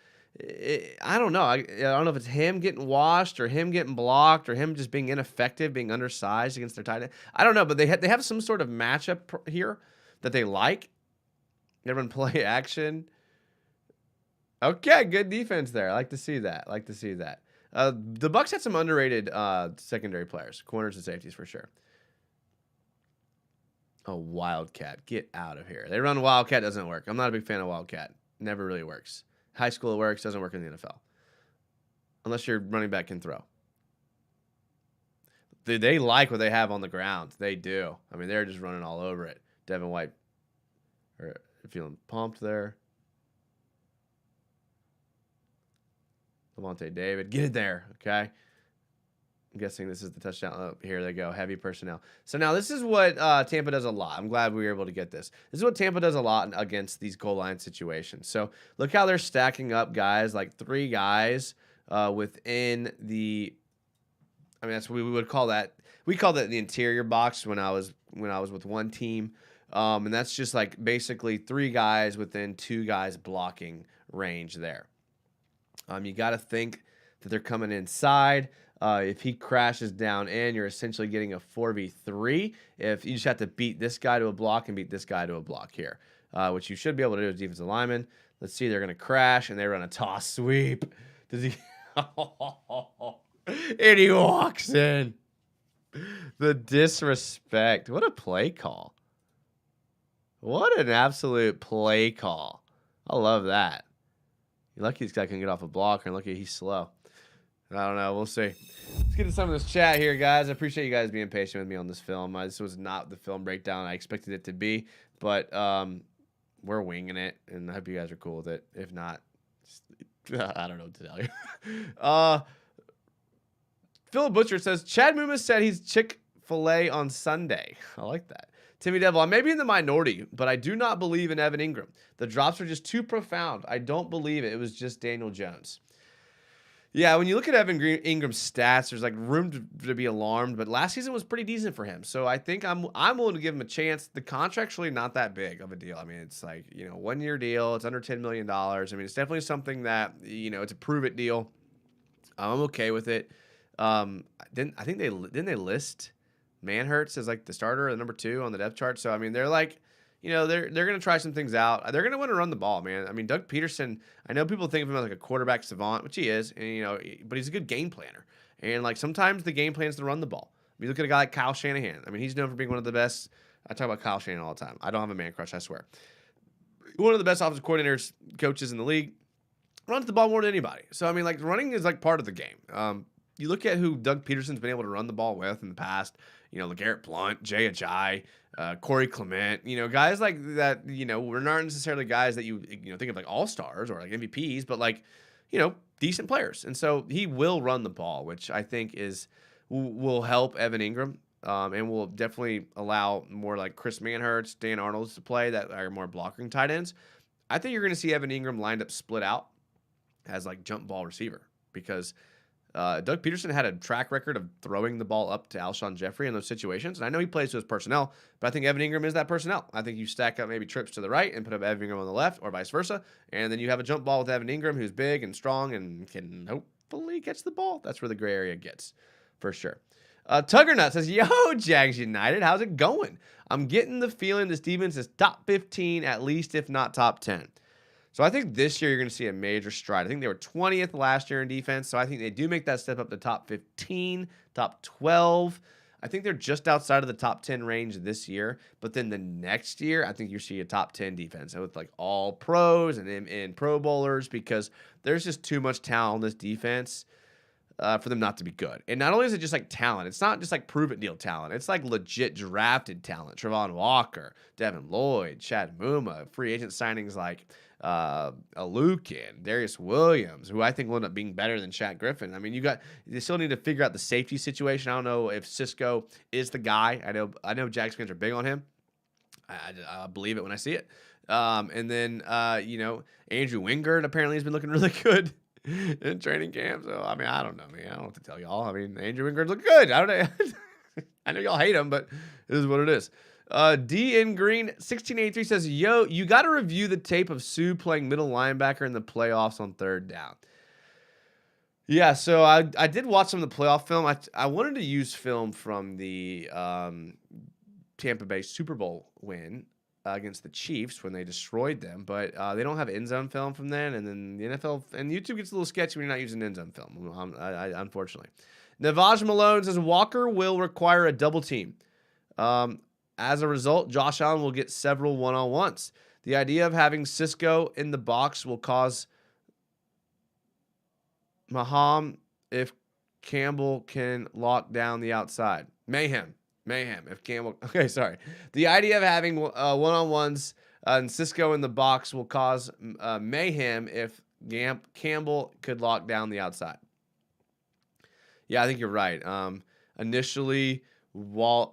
Speaker 1: I don't know. I don't know if it's him getting washed or him getting blocked or him just being ineffective, being undersized against their tight end. I don't know, but they have some sort of matchup here that they like. Everyone play action. Okay, good defense there. I like to see that. The Bucs had some underrated secondary players, corners and safeties for sure. Oh, Wildcat. Get out of here. They run Wildcat, doesn't work. I'm not a big fan of Wildcat. Never really works. High school it works, doesn't work in the NFL. Unless your running back can throw. They like what they have on the ground. They do. I mean, they're just running all over it. Devin White feeling pumped there. Lavonte David, get it there, okay? I'm guessing this is the touchdown. Oh, here they go, heavy personnel. So now this is what Tampa does a lot. I'm glad we were able to get this. This is what Tampa does a lot against these goal line situations. So look how they're stacking up guys, like 3 guys within the. I mean, that's what we would call that. We called that the interior box when I was with one team, and that's just like basically 3 guys within 2 guys blocking range there. You got to think that they're coming inside. If he crashes down in, you're essentially getting a 4v3. If you just have to beat this guy to a block and beat this guy to a block here, which you should be able to do as defensive lineman. Let's see, they're going to crash, and they run a toss sweep. Does he? And he walks in. The disrespect. What a play call. What an absolute play call. I love that. You're lucky this guy can get off a block, and lucky he's slow. I don't know. We'll see. Let's get to some of this chat here, guys. I appreciate you guys being patient with me on this film. This was not the film breakdown I expected it to be, but we're winging it, and I hope you guys are cool with it. If not, I don't know what to tell you. Philip Butcher says, Chad Muma said he's Chick-fil-A on Sunday. I like that. Timmy Devil, I may be in the minority, but I do not believe in Evan Ingram. The drops are just too profound. I don't believe it. It was just Daniel Jones. Yeah, when you look at Evan Ingram's stats, there's like room to be alarmed, but last season was pretty decent for him. So I think I'm willing to give him a chance. The contract's really not that big of a deal. I mean, it's like, 1-year deal. It's under $10 million. I mean, it's definitely something that, it's a prove-it deal. I'm okay with it. Didn't they list Manhurts as like the starter or the number 2 on the depth chart? So, I mean, they're like, they're going to try some things out. They're going to want to run the ball, man. I mean, Doug Peterson, I know people think of him as like a quarterback savant, which he is, and, but he's a good game planner. And like sometimes the game plan is to run the ball. I mean, look at a guy like Kyle Shanahan. I mean, he's known for being one of the best. I talk about Kyle Shanahan all the time. I don't have a man crush, I swear. One of the best offensive coordinators, coaches in the league. Runs the ball more than anybody. So, I mean, like running is like part of the game. you look at who Doug Peterson's been able to run the ball with in the past, LeGarrette Blount, Jay Ajayi, Corey Clement, guys like that, we're not necessarily guys that you think of like all-stars or like MVPs, but like, decent players. And so he will run the ball, which I think will help Evan Ingram. And will definitely allow more like Chris Manhurts, Dan Arnold's to play that are more blocking tight ends. I think you're going to see Evan Ingram lined up split out as like jump ball receiver because Doug Peterson had a track record of throwing the ball up to Alshon Jeffrey in those situations. And I know he plays to his personnel, but I think Evan Ingram is that personnel. I think you stack up maybe trips to the right and put up Evan Ingram on the left or vice versa. And then you have a jump ball with Evan Ingram who's big and strong and can hopefully catch the ball. That's where the gray area gets for sure. Tuggernut says, yo, Jags United, how's it going? I'm getting the feeling this defense is top 15 at least, if not top 10. So I think this year you're going to see a major stride. I think they were 20th last year in defense, so I think they do make that step up to top 15, top 12. I think they're just outside of the top 10 range this year, but then the next year, I think you see a top 10 defense with like all pros and pro bowlers because there's just too much talent on this defense. For them not to be good. And not only is it just like talent, it's not just like prove it deal talent. It's like legit drafted talent. Trevon Walker, Devin Lloyd, Chad Muma, free agent signings like Alukin, Darius Williams, who I think will end up being better than Shaq Griffin. I mean, you still need to figure out the safety situation. I don't know if Cisco is the guy. I know Jags fans are big on him. I believe it when I see it. And then Andrew Wingard apparently has been looking really good in training camp. So, I mean, I don't know, man. I don't know what to tell y'all. I mean, Andrew Wingard look good. I don't know. I know y'all hate him, but it is what it is. D in Green 1683 says, yo, you got to review the tape of Sue playing middle linebacker in the playoffs on third down. Yeah, so I did watch some of the playoff film. I wanted to use film from the Tampa Bay Super Bowl win against the Chiefs when they destroyed them, but they don't have end zone film from then. And then the NFL and YouTube gets a little sketchy when you're not using end zone film, unfortunately. Navaj Malone says Walker will require a double team. As a result, Josh Allen will get several one-on-ones. The idea of having Cisco in the box will cause Maham if Campbell can lock down the outside. Mayhem if Campbell. Okay, sorry. The idea of having one-on-ones and Cisco in the box will cause mayhem if Campbell could lock down the outside. Yeah, I think you're right. Initially, Trevon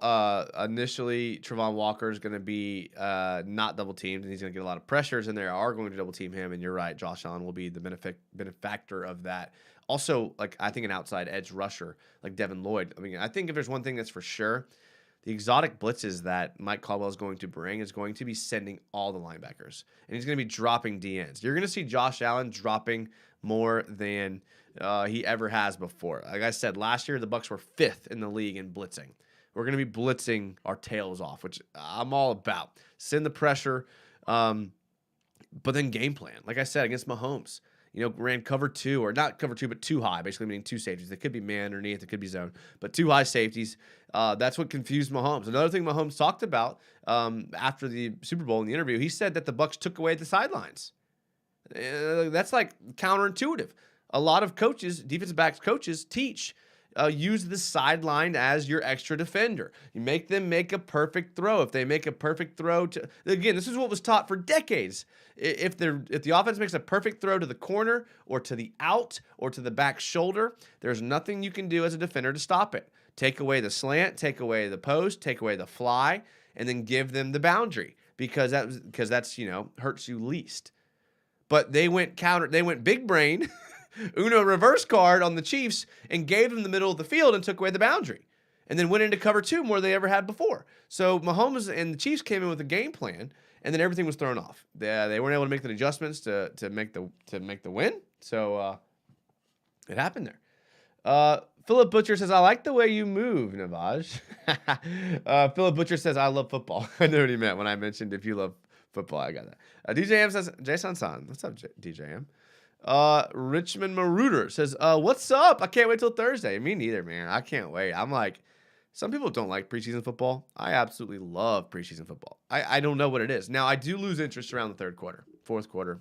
Speaker 1: Walker is going to be not double teamed, and he's going to get a lot of pressures, and they are going to double team him. And you're right, Josh Allen will be the benefactor of that. Also, like I think an outside edge rusher like Devin Lloyd. I mean, I think if there's one thing that's for sure, the exotic blitzes that Mike Caldwell is going to bring is going to be sending all the linebackers, and he's going to be dropping DNs. You're going to see Josh Allen dropping more than he ever has before. Like I said, last year the Bucs were 5th in the league in blitzing. We're going to be blitzing our tails off, which I'm all about. Send the pressure, but then game plan. Like I said, against Mahomes, ran cover 2, or not cover 2, but 2 high, basically meaning 2 safeties. They could be man underneath, it could be zone, but 2 high safeties. That's what confused Mahomes. Another thing Mahomes talked about after the Super Bowl in the interview, he said that the Bucs took away the sidelines. That's like counterintuitive. A lot of coaches, defensive backs coaches, teach use the sideline as your extra defender. You make them make a perfect throw. If they make a perfect throw again, this is what was taught for decades. If the offense makes a perfect throw to the corner or to the out or to the back shoulder, there's nothing you can do as a defender to stop it. Take away the slant, take away the post, take away the fly, and then give them the boundary because that's hurts you least. But they went big brain. Uno reverse card on the Chiefs and gave them the middle of the field and took away the boundary and then went into cover 2 more than they ever had before. So Mahomes and the Chiefs came in with a game plan and then everything was thrown off. They weren't able to make the adjustments to make the win. So it happened there. Philip Butcher says, I like the way you move, Navaj. Philip Butcher says, I love football. I know what he meant when I mentioned if you love football. I got that. DJM says, Jason San. What's up, DJM? Richmond Marooter says, what's up? I can't wait till Thursday. Me neither, man. I can't wait. I'm like, some people don't like preseason football. I absolutely love preseason football. I don't know what it is. Now, I do lose interest around the third quarter, fourth quarter.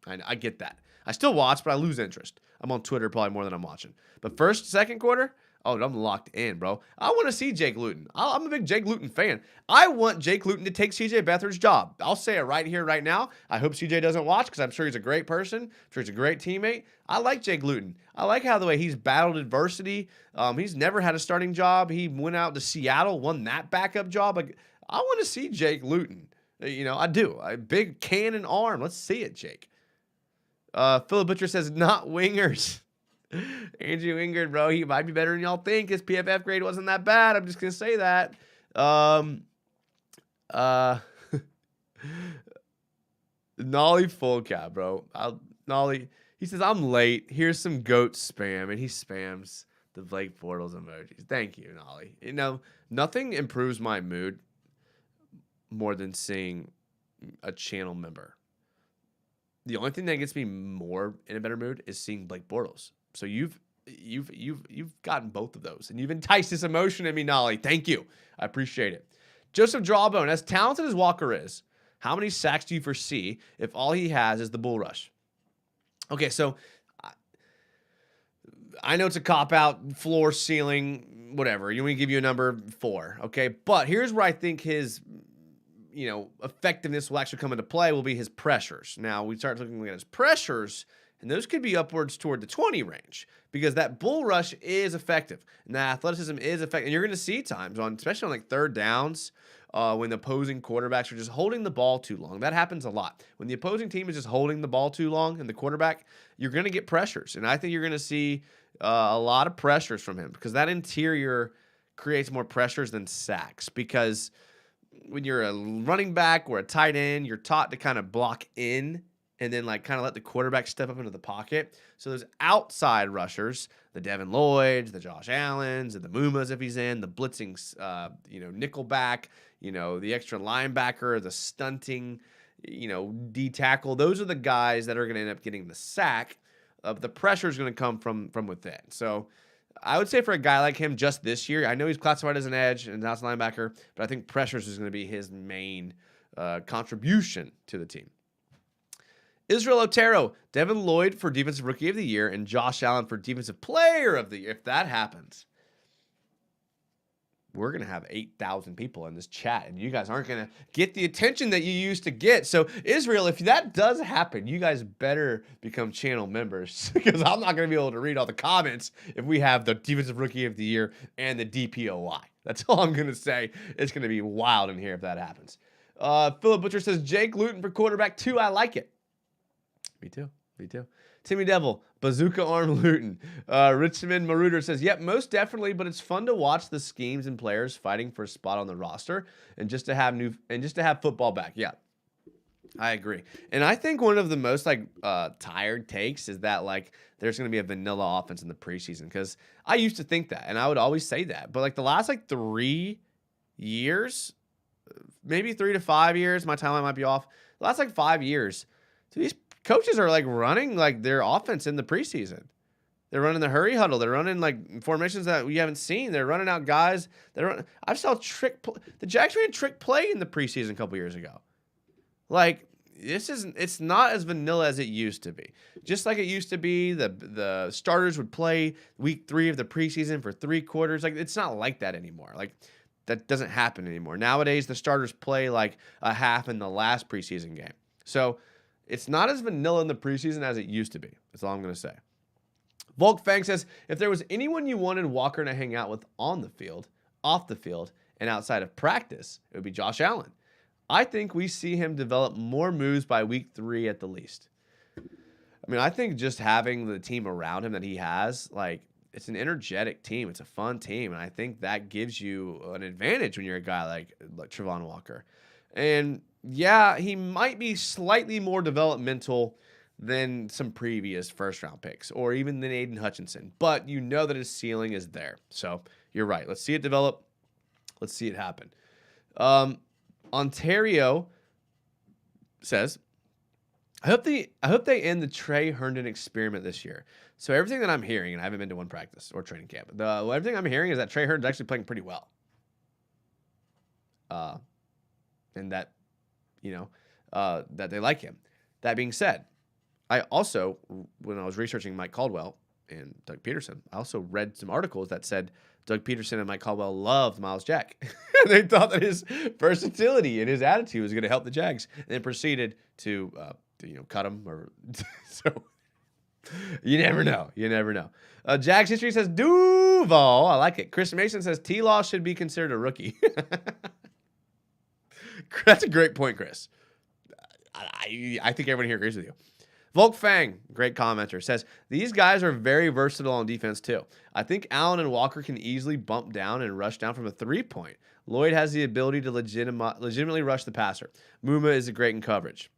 Speaker 1: I get that. I still watch, but I lose interest. I'm on Twitter probably more than I'm watching. But first, second quarter, oh, I'm locked in, bro. I want to see Jake Luton. I'm a big Jake Luton fan. I want Jake Luton to take CJ Beathard's job. I'll say it right here, right now. I hope CJ doesn't watch because I'm sure he's a great person. I'm sure he's a great teammate. I like Jake Luton. I like how the way he's battled adversity. He's never had a starting job. He went out to Seattle, won that backup job. Like, I want to see Jake Luton. I do. A big cannon arm. Let's see it, Jake. Philip Butcher says, not wingers. Andrew Wingard, bro, he might be better than y'all think. His PFF grade wasn't that bad. I'm just going to say that. Nolly full cap, bro. Nolly, he says, I'm late. Here's some goat spam. And he spams the Blake Bortles emojis. Thank you, Nolly. Nothing improves my mood more than seeing a channel member. The only thing that gets me more in a better mood is seeing Blake Bortles. So you've gotten both of those, and you've enticed this emotion in me, Nolly. Thank you. I appreciate it. Joseph Drawbone, as talented as Walker is, how many sacks do you foresee if all he has is the bull rush? Okay, so I know it's a cop-out, floor, ceiling, whatever. You want me to give you a number 4, okay? But here's where I think his effectiveness will actually come into play will be his pressures. Now, we start looking at his pressures, and those could be upwards toward the 20 range because that bull rush is effective, and that athleticism is effective. And you're going to see times, especially on like third downs, when the opposing quarterbacks are just holding the ball too long. That happens a lot. When the opposing team is just holding the ball too long and the quarterback, you're going to get pressures. And I think you're going to see a lot of pressures from him because that interior creates more pressures than sacks because when you're a running back or a tight end, you're taught to kind of block in and then like kind of let the quarterback step up into the pocket. So those outside rushers, the Devin Lloyds, the Josh Allens, and the Mumas if he's in, the blitzing, nickel back, the extra linebacker, the stunting, D tackle. Those are the guys that are going to end up getting the sack. The pressure is going to come from within. So I would say for a guy like him just this year, I know he's classified as an edge and outside linebacker, but I think pressures is going to be his main contribution to the team. Israel Otero, Devin Lloyd for Defensive Rookie of the Year, and Josh Allen for Defensive Player of the Year. If that happens, we're going to have 8,000 people in this chat, and you guys aren't going to get the attention that you used to get. So, Israel, if that does happen, you guys better become channel members because I'm not going to be able to read all the comments if we have the Defensive Rookie of the Year and the DPOY. That's all I'm going to say. It's going to be wild in here if that happens. Philip Butcher says, Jake Luton for quarterback 2. I like it. Me too. Timmy Devil, Bazooka Arm Luton. Richmond Marooter says, yep, most definitely, but it's fun to watch the schemes and players fighting for a spot on the roster and just to have football back. Yeah, I agree. And I think one of the most tired takes is that there's going to be a vanilla offense in the preseason because I used to think that and I would always say that. But the last 3 years, maybe 3 to 5 years, my timeline might be off. The last 5 years, these coaches are running their offense in the preseason. They're running the hurry huddle. They're running formations that we haven't seen. They're running out guys. I saw the Jags ran trick play in the preseason a couple years ago. It's not as vanilla as it used to be. Just like it used to be, the starters would play week 3 of the preseason for 3 quarters. It's not like that anymore. That doesn't happen anymore. Nowadays, the starters play a half in the last preseason game. So it's not as vanilla in the preseason as it used to be. That's all I'm going to say. Volk Fang says, if there was anyone you wanted Walker to hang out with on the field, off the field, and outside of practice, it would be Josh Allen. I think we see him develop more moves by week 3 at the least. I think just having the team around him that he has, it's an energetic team. It's a fun team. And I think that gives you an advantage when you're a guy like Travon Walker. And yeah, he might be slightly more developmental than some previous first-round picks or even than Aiden Hutchinson. But you know that his ceiling is there. So you're right. Let's see it develop. Let's see it happen. Ontario says, I hope they end the Trey Herndon experiment this year. So everything that I'm hearing, and I haven't been to one practice or training camp, everything I'm hearing is that Trey Herndon's actually playing pretty well. And that, that they like him. That being said, I also, when I was researching Mike Caldwell and Doug Peterson, I also read some articles that said Doug Peterson and Mike Caldwell loved Miles Jack. And they thought that his versatility and his attitude was going to help the Jags, and then proceeded to cut him. Or so you never know. You never know. Jags history says Duval. I like it. Chris Mason says T-Law should be considered a rookie. That's a great point, Chris. I think everyone here agrees with you. Volk Fang, great commenter, says, these guys are very versatile on defense, too. I think Allen and Walker can easily bump down and rush down from a three-point. Lloyd has the ability to legitimately rush the passer. Muma is great in coverage.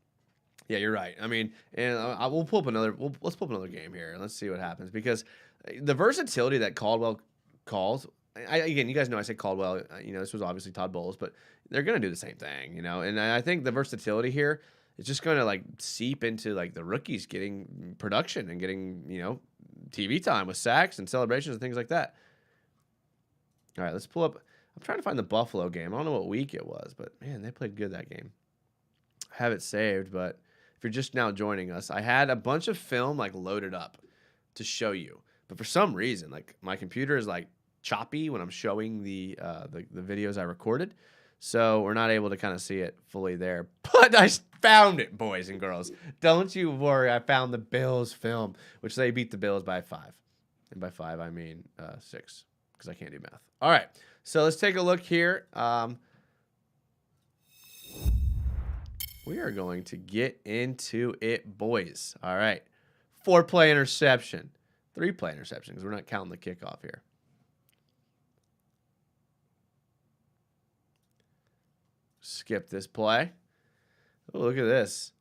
Speaker 1: Yeah, you're right. I mean, and we'll pull up another. Let's pull up another game here. Let's see what happens, because the versatility that Caldwell calls. Again, you guys know I say Caldwell. This was obviously Todd Bowles, but they're going to do the same thing. And I think the versatility here is just going to like seep into like the rookies getting production and getting TV time with sacks and celebrations and things like that. All right, let's pull up. I'm trying to find the Buffalo game. I don't know what week it was, but man, they played good that game. I have it saved, but if you're just now joining us, I had a bunch of film like loaded up to show you, but for some reason, like my computer is like choppy when I'm showing the videos I recorded, so we're not able to kind of see it fully there. But I found it, boys and girls. Don't you worry. I found the Bills film, which they beat the Bills by 5, and by 5 I mean 6, because I can't do math. All right, so let's take a look here. We are going to get into it, boys. All right. 4-play interception. 3-play interception, because we're not counting the kickoff here. Skip this play. Oh, look at this.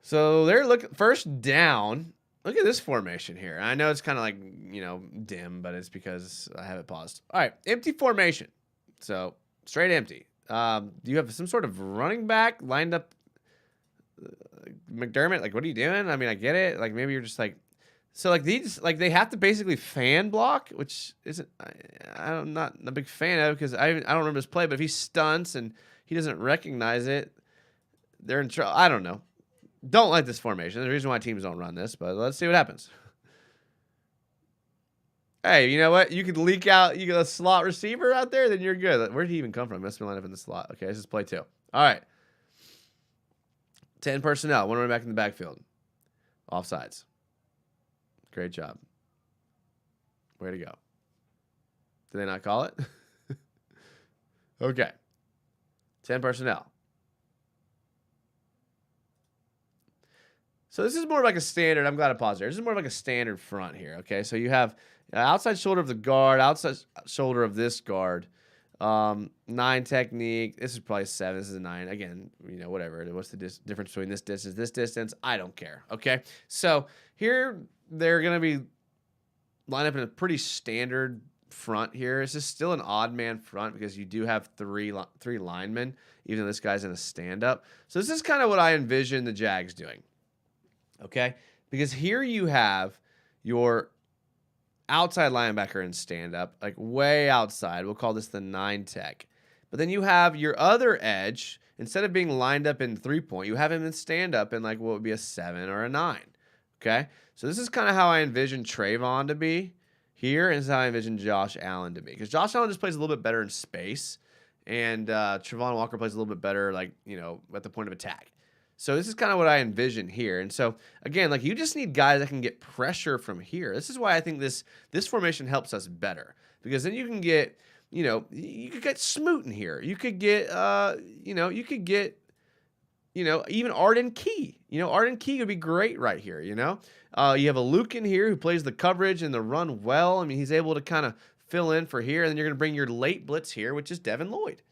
Speaker 1: So they're looking first down. Look at this formation here. I know it's kind of like, dim, but it's because I have it paused. All right. Empty formation. So straight empty. Do you have some sort of running back lined up? McDermott, like, what are you doing? I mean, I get it. Like, maybe you're just like, so like these, like they have to basically fan block, which isn't, I'm not a big fan of, because I don't remember his play, but if he stunts and he doesn't recognize it, they're in trouble. I don't know. Don't like this formation. There's a reason why teams don't run this, but let's see what happens. Hey, you know what? You could leak out. You got a slot receiver out there, then you're good. Where did he even come from? Must be lined up in the slot. Okay, this is play 2. All right. 10 personnel. One running back in the backfield. Offsides. Great job. Way to go. Did they not call it? Okay. 10 personnel. So this is more like a standard. I'm glad I paused there. This is more like a standard front here. Okay, so you have outside shoulder of the guard, outside shoulder of this guard. 9 technique. This is probably 7. This is a 9. Again, whatever. What's the difference between this distance? I don't care. Okay, so here they're going to be lined up in a pretty standard front here. This is still an odd man front because you do have three linemen, even though this guy's in a stand-up. So this is kind of what I envision the Jags doing. Okay, because here you have your outside linebacker in stand-up, like way outside. We'll call this the 9 tech. But then you have your other edge, instead of being lined up in 3-point, you have him in stand-up in like what would be a 7 or a 9. Okay, so this is kind of how I envision Trayvon to be here, and this is how I envision Josh Allen to be. Because Josh Allen just plays a little bit better in space, and Trayvon Walker plays a little bit better, like, at the point of attack. So this is kind of what I envision here. And so, again, like you just need guys that can get pressure from here. This is why I think this formation helps us better. Because then you can get, you could get Smoot in here. You could get, even Arden Key. Arden Key would be great right here, You have a Luke in here who plays the coverage and the run well. I mean, he's able to kind of fill in for here. And then you're going to bring your late blitz here, which is Devin Lloyd.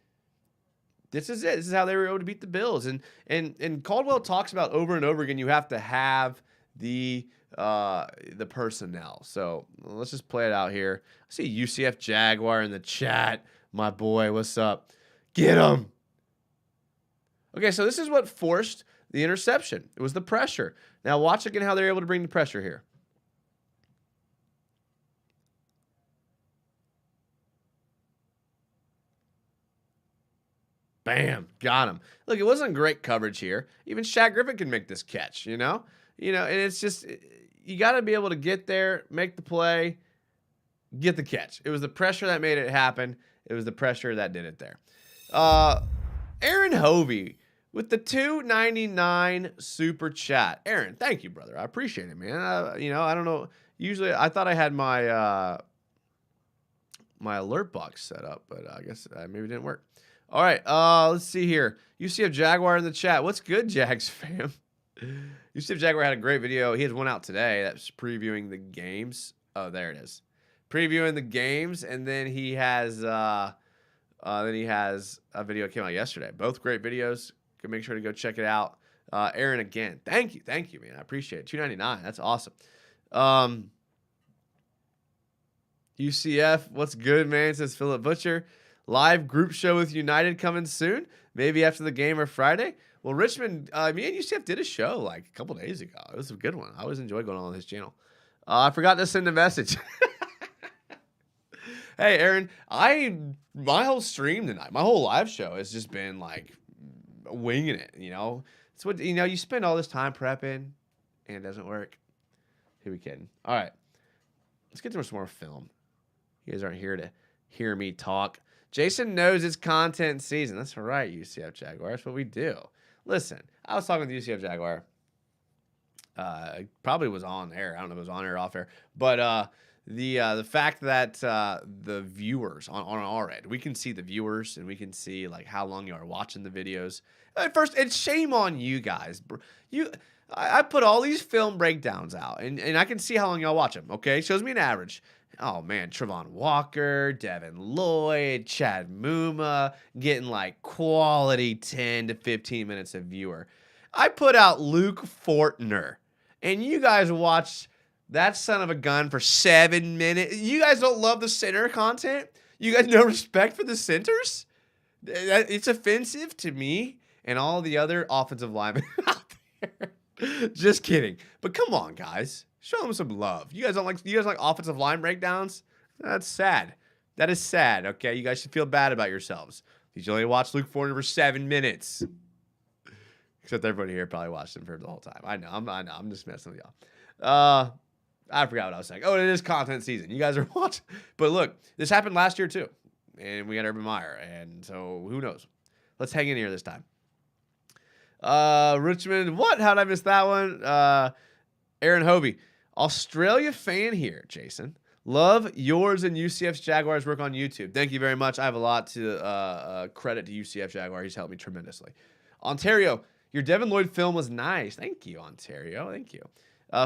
Speaker 1: This is it. This is how they were able to beat the Bills. And Caldwell talks about over and over again, you have to have the personnel. So let's just play it out here. I see UCF Jaguar in the chat. My boy, what's up? Get him. Okay, so this is what forced the interception. It was the pressure. Now watch again how they're able to bring the pressure here. Bam, got him. Look, it wasn't great coverage here. Even Shaq Griffin can make this catch, you know? And it's just, you got to be able to get there, make the play, get the catch. It was the pressure that made it happen. It was the pressure that did it there. Aaron Hovey with the $2.99 super chat. Aaron, thank you, brother. I appreciate it, man. I don't know. Usually, I thought I had my my alert box set up, but I guess maybe it didn't work. All right, let's see here. UCF Jaguar in the chat. What's good, Jags fam? UCF Jaguar had a great video. He has one out today that's previewing the games. Oh, there it is. Previewing the games, and then he has a video that came out yesterday. Both great videos. Make sure to go check it out. Aaron, again, thank you, man. I appreciate it. $2.99. That's awesome. UCF, what's good, man? Says Philip Butcher. Live group show with United coming soon. Maybe after the game or Friday. Well, Richmond, me and UCF did a show like a couple days ago. It was a good one. I always enjoy going on his channel. I forgot to send a message. Hey, Aaron, my whole stream tonight, my whole live show has just been like winging it, It's what, you spend all this time prepping and it doesn't work. Who we kidding? All right. Let's get to some more film. You guys aren't here to hear me talk. Jason knows it's content season. That's right, UCF Jaguar. That's what we do. Listen, I was talking with UCF Jaguar. It probably was on air. I don't know if it was on air or off air. But the fact that the viewers on our end, we can see the viewers and we can see like how long you are watching the videos. First, it's shame on you guys. I put all these film breakdowns out, and I can see how long y'all watch them, okay? Shows me an average. Oh, man, Trevon Walker, Devin Lloyd, Chad Muma, getting like quality 10 to 15 minutes of viewer. I put out Luke Fortner, and you guys watched that son of a gun for 7 minutes. You guys don't love the center content? You guys no respect for the centers? It's offensive to me and all the other offensive linemen out there. Just kidding. But come on, guys. Show them some love. You guys like offensive line breakdowns? That's sad. That is sad, okay? You guys should feel bad about yourselves. You only watched Luke Fortner for 7 minutes. Except everybody here probably watched him for the whole time. I know. I'm just messing with y'all. I forgot what I was saying. Oh, it is content season. You guys are watching. But look, this happened last year too. And we got Urban Meyer. And so who knows? Let's hang in here this time. Richmond, what? How did I miss that one? Aaron Hovey. Australia fan here, Jason. Love yours and UCF's Jaguars work on YouTube. Thank you very much. I have a lot to credit to UCF Jaguar. He's helped me tremendously. Ontario, your Devin Lloyd film was nice. Thank you, Ontario. Thank you.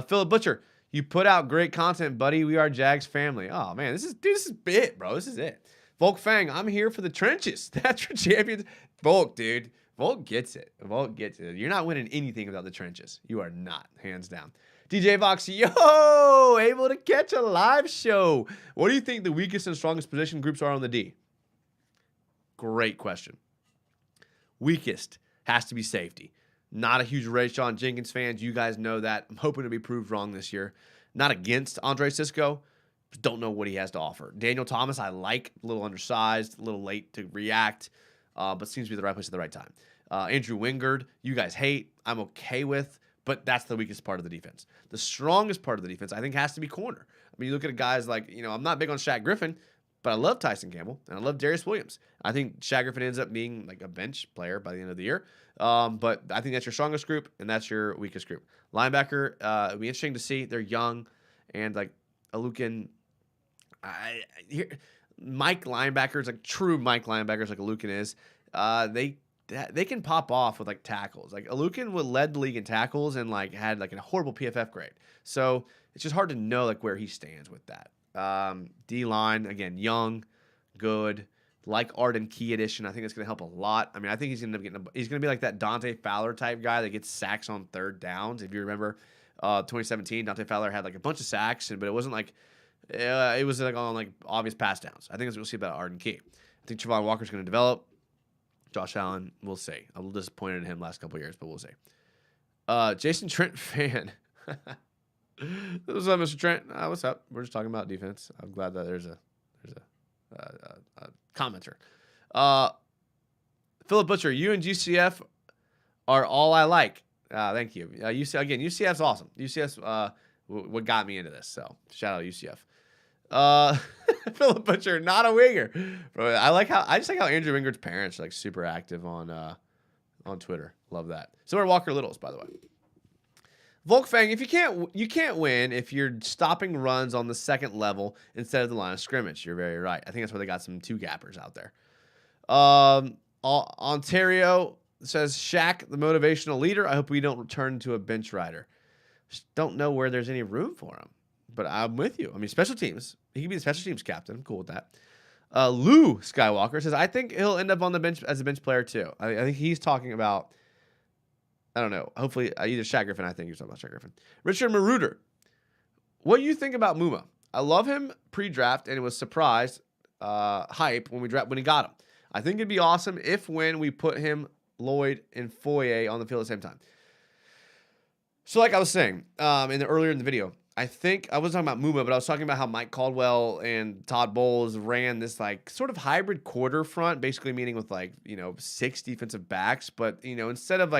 Speaker 1: Philip Butcher, you put out great content, buddy. We are Jags family. Oh, man, this is it, bro. This is it. Volk Fang, I'm here for the trenches. That's for champions. Volk, dude. Volk gets it. Volk gets it. You're not winning anything without the trenches. You are not, hands down. DJ Vox, yo, able to catch a live show. What do you think the weakest and strongest position groups are on the D? Great question. Weakest has to be safety. Not a huge Rayshawn Jenkins fan. You guys know that. I'm hoping to be proved wrong this year. Not against Andre Sisco. Just don't know what he has to offer. Daniel Thomas, I like. A little undersized, a little late to react, but seems to be the right place at the right time. Andrew Wingard, you guys hate. I'm okay with. But that's the weakest part of the defense. The strongest part of the defense, I think, has to be corner. I mean, you look at guys like, I'm not big on Shaq Griffin, but I love Tyson Campbell, and I love Darius Williams. I think Shaq Griffin ends up being like a bench player by the end of the year. But I think that's your strongest group, and that's your weakest group. Linebacker, it'll be interesting to see. They're young, and like Alukin, Mike linebackers, like true Mike linebackers like Alukin is, they can pop off with like tackles. Like Alukin led the league in tackles and like had like a horrible PFF grade. So it's just hard to know like where he stands with that. D line again, young, good, like Arden Key edition. I think it's gonna help a lot. I mean, I think he's gonna be like that Dante Fowler type guy that gets sacks on third downs. If you remember, 2017, Dante Fowler had like a bunch of sacks, but it wasn't like it was like on like obvious pass downs. I think that's what we'll see about Arden Key. I think Trevon Walker's gonna develop. Josh Allen, we'll see. I'm disappointed in him last couple of years, but we'll see. Jason Trent fan. What's up, Mr. Trent? What's up? We're just talking about defense. I'm glad that there's a commenter. Philip Butcher, you and UCF are all I like. Thank you. UCF's awesome. UCF's what got me into this. So shout out UCF. Philip Butcher, not a winger. Bro, I just like how Andrew Wingard's parents are like super active on Twitter. Love that. So are Walker Littles, by the way. Volkfang, if you can't win if you're stopping runs on the second level instead of the line of scrimmage. You're very right. I think that's where they got some two gappers out there. Ontario says Shaq, the motivational leader. I hope we don't return to a bench rider. Just don't know where there's any room for him. But I'm with you. I mean, special teams. He can be the special teams captain. I'm cool with that. Lou Skywalker says, I think he'll end up on the bench as a bench player too. I think he's talking about, I don't know, hopefully either Shaq Griffin. I think he's talking about Shaq Griffin. Richard Maruder, what do you think about Muma? I love him pre-draft, and it was surprise hype when he got him. I think it'd be awesome when we put him, Lloyd, and Foye on the field at the same time. So like I was saying earlier in the video, I think I wasn't talking about Muma, but I was talking about how Mike Caldwell and Todd Bowles ran this like sort of hybrid quarter front, basically meaning with 6 defensive backs, but instead of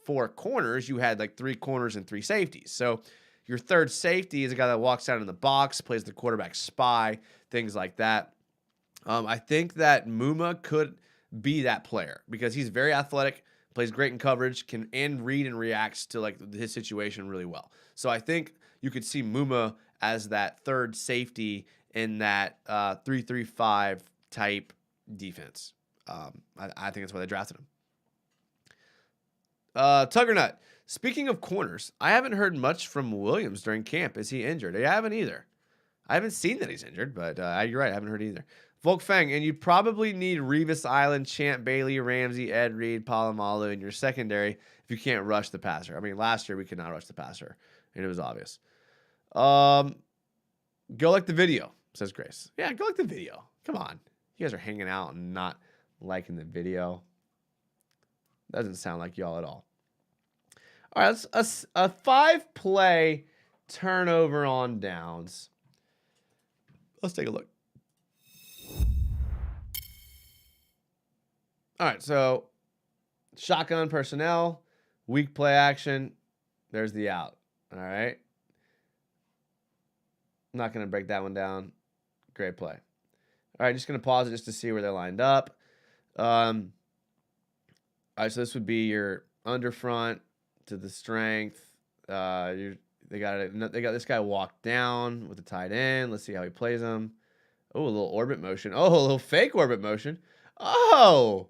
Speaker 1: 4 corners, you had 3 corners and 3 safeties. So your third safety is a guy that walks out in the box, plays the quarterback spy, things like that. I think that Muma could be that player because he's very athletic, plays great in coverage, can read and reacts to his situation really well. So I think you could see Muma as that third safety in that 3-3-5 type defense. I think that's why they drafted him. Tuggernut, speaking of corners, I haven't heard much from Williams during camp. Is he injured? I haven't either. I haven't seen that he's injured, but you're right. I haven't heard either. Volk Fang, and you probably need Revis Island, Champ Bailey, Ramsey, Ed Reed, Palomalu in your secondary if you can't rush the passer. I mean, last year we could not rush the passer, and it was obvious. Go like the video, says Grace. Yeah, go like the video. Come on. You guys are hanging out and not liking the video. Doesn't sound like y'all at all. All right, a 5-play turnover on downs. Let's take a look. All right, so shotgun personnel, weak play action. There's the out. All right. I'm not going to break that one down. Great play. All right, just going to pause it just to see where they're lined up. All right, so this would be your under front to the strength. They got this guy walked down with the tight end. Let's see how he plays him. Oh, a little orbit motion. Oh, a little fake orbit motion. Oh,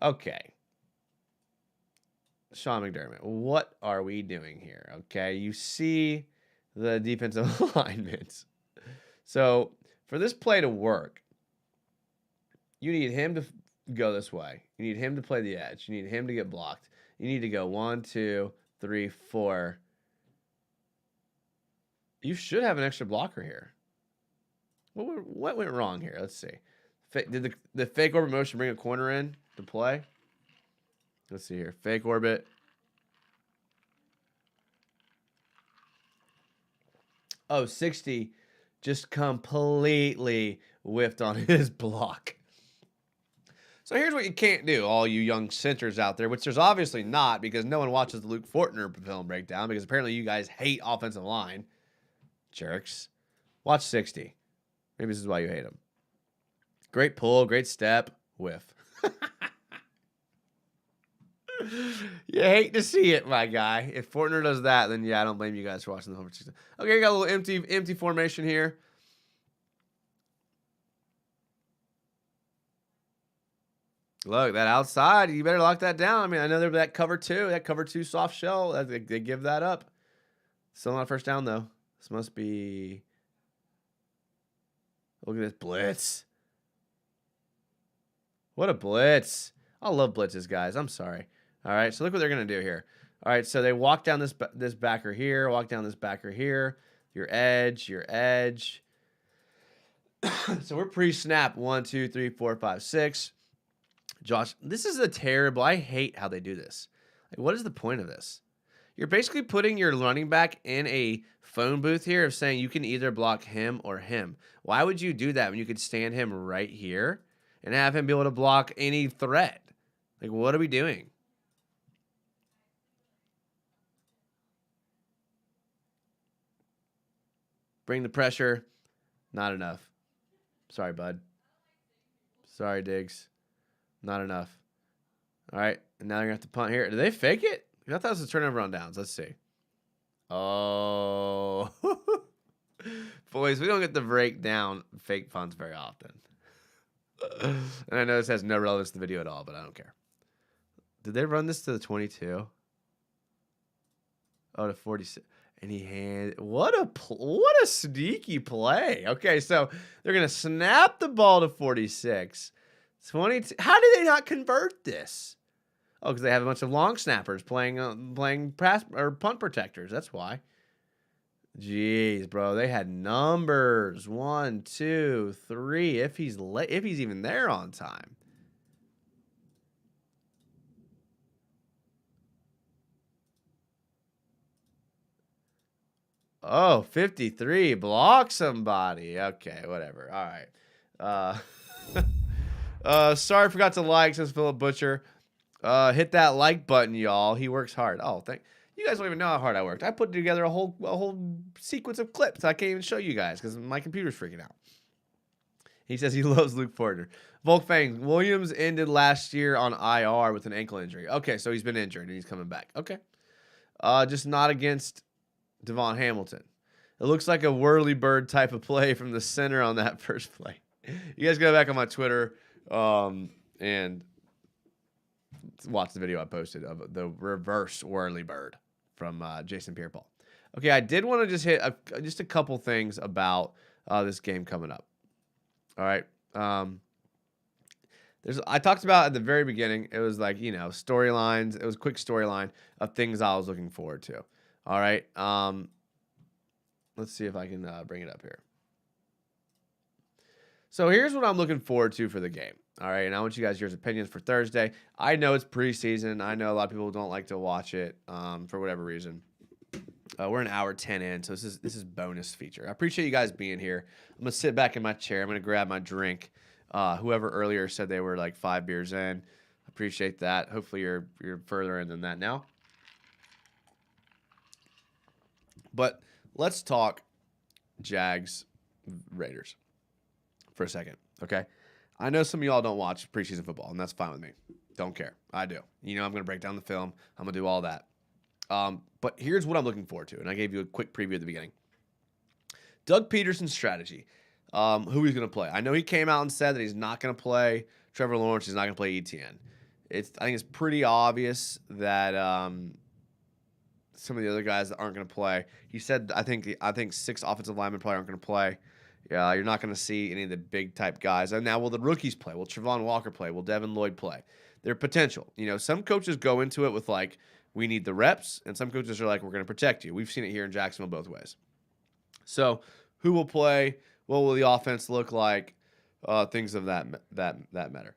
Speaker 1: okay. Sean McDermott, what are we doing here? Okay, you see the defensive alignments. So for this play to work, you need him to go this way. You need him to play the edge. You need him to get blocked. You need to go 1, 2, 3, 4. You should have an extra blocker here. What went wrong here? Let's see. Did the fake orbit motion bring a corner in to play? Let's see here. Fake orbit. Oh, 60 just completely whiffed on his block. So here's what you can't do, all you young centers out there, which there's obviously not because no one watches the Luke Fortner film breakdown because apparently you guys hate offensive line. Jerks. Watch 60. Maybe this is why you hate him. Great pull, great step, whiff. You hate to see it, my guy. If Fortner does that, then yeah, I don't blame you guys for watching the home. Okay, got a little empty formation here. Look, that outside, you better lock that down. I mean, I know that cover two soft shell, they give that up. Still not first down, though. This must be... Look at this blitz. What a blitz. I love blitzes, guys. I'm sorry. All right, so look what they're going to do here. All right, so they walk down this backer here, walk down this backer here, your edge. So we're pre-snap 1, 2, 3, 4, 5, 6. Josh, this is a terrible... I hate how they do this. Like, what is the point of this? You're basically putting your running back in a phone booth here of saying you can either block him or him. Why would you do that when you could stand him right here and have him be able to block any threat? Like, what are we doing? Bring the pressure. Not enough. Sorry, bud. Sorry, Diggs. Not enough. All right. And now they're going to have to punt here. Do they fake it? I thought it was a turnover on downs. Let's see. Oh. Boys, we don't get to break down fake punts very often. And I know this has no relevance to the video at all, but I don't care. Did they run this to the 22? Oh, to 46. And what a sneaky play. Okay, so they're going to snap the ball to 46. 22. How did they not convert this? Oh, because they have a bunch of long snappers playing pass or punt protectors. That's why. Jeez, bro, they had numbers 1, 2, 3. If he's even there on time. Oh, 53. Block somebody. Okay, whatever. All right. Sorry, forgot to like, says Philip Butcher. Hit that like button, y'all. He works hard. Oh, you guys don't even know how hard I worked. I put together a whole sequence of clips. I can't even show you guys because my computer's freaking out. He says he loves Luke Fortner. Volkfang, Williams ended last year on IR with an ankle injury. Okay, so he's been injured and he's coming back. Okay. Just not against Devon Hamilton. It looks like a whirly bird type of play from the center on that first play. You guys go back on my Twitter and watch the video I posted of the reverse whirly bird from Jason Pierre-Paul. Okay, I did want to just hit just a couple things about this game coming up. All right. I talked about at the very beginning, it was like, storylines. It was a quick storyline of things I was looking forward to. All right. Let's see if I can bring it up here. So here's what I'm looking forward to for the game. All right. And I want you guys' opinions for Thursday. I know it's preseason. I know a lot of people don't like to watch it for whatever reason. We're an hour 10 in, so this is bonus feature. I appreciate you guys being here. I'm going to sit back in my chair. I'm going to grab my drink. Whoever earlier said they were like 5 beers in, appreciate that. Hopefully you're further in than that now. But let's talk Jags Raiders for a second, okay? I know some of y'all don't watch preseason football, and that's fine with me. Don't care. I do. I'm going to break down the film. I'm going to do all that. But here's what I'm looking forward to, and I gave you a quick preview at the beginning. Doug Peterson's strategy, who he's going to play. I know he came out and said that he's not going to play Trevor Lawrence. He's not going to play ETN. I think it's pretty obvious that some of the other guys that aren't going to play. He said, I think 6 offensive linemen probably aren't going to play. Yeah, you're not going to see any of the big type guys. And now, will the rookies play? Will Trevon Walker play? Will Devin Lloyd play? Their potential. Some coaches go into it with like, we need the reps, and some coaches are like, we're going to protect you. We've seen it here in Jacksonville both ways. So, who will play? What will the offense look like? Things of that matter.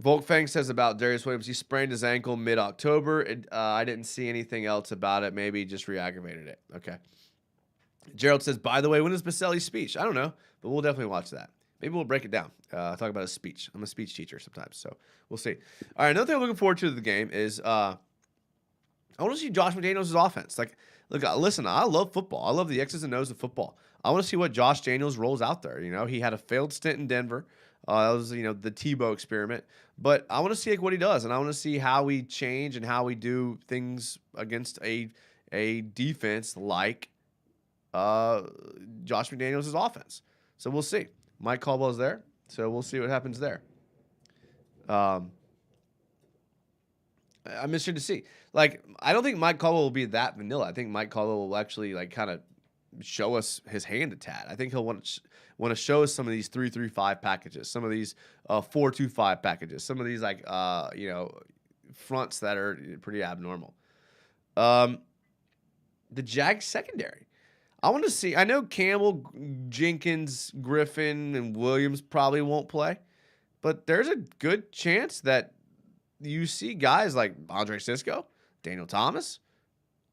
Speaker 1: Volkfang says about Darius Williams, he sprained his ankle mid-October. I didn't see anything else about it. Maybe just re-aggravated it. Okay. Gerald says, by the way, when is Baselli's speech? I don't know, but we'll definitely watch that. Maybe we'll break it down. Talk about his speech. I'm a speech teacher sometimes, so we'll see. All right, another thing I'm looking forward to the game is I want to see Josh McDaniels' offense. Like, look, listen, I love football. I love the X's and O's of football. I want to see what Josh Daniels rolls out there. He had a failed stint in Denver. That was, the Tebow experiment. But I want to see what he does, and I want to see how we change and how we do things against a defense like Josh McDaniels' offense. So we'll see. Mike Caldwell's there, so we'll see what happens there. I'm interested to see. Like, I don't think Mike Caldwell will be that vanilla. I think Mike Caldwell will actually kind of show us his hand a tad. I think he'll want to show us some of these 3-3-5 packages, some of these 4-2-5 packages, some of these fronts that are pretty abnormal. The Jags secondary. I want to see. I know Campbell, Jenkins, Griffin, and Williams probably won't play, but there's a good chance that you see guys like Andre Sisco, Daniel Thomas.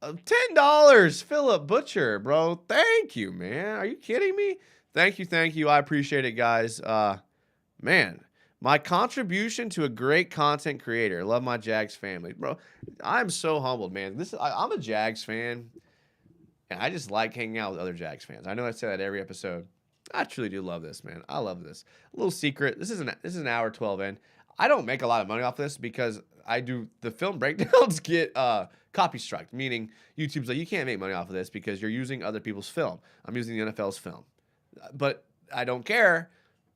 Speaker 1: $10, Philip Butcher, bro. Thank you, man. Are you kidding me? Thank you. I appreciate it, guys. Man, my contribution to a great content creator. Love my Jags family. Bro, I'm so humbled, man. I'm a Jags fan, and I just like hanging out with other Jags fans. I know I say that every episode. I truly do love this, man. I love this. A little secret. This is an hour 12 in. I don't make a lot of money off this because I do the film breakdowns get copy struck, meaning YouTube's like, you can't make money off of this because you're using other people's film. I'm using the NFL's film. But I don't care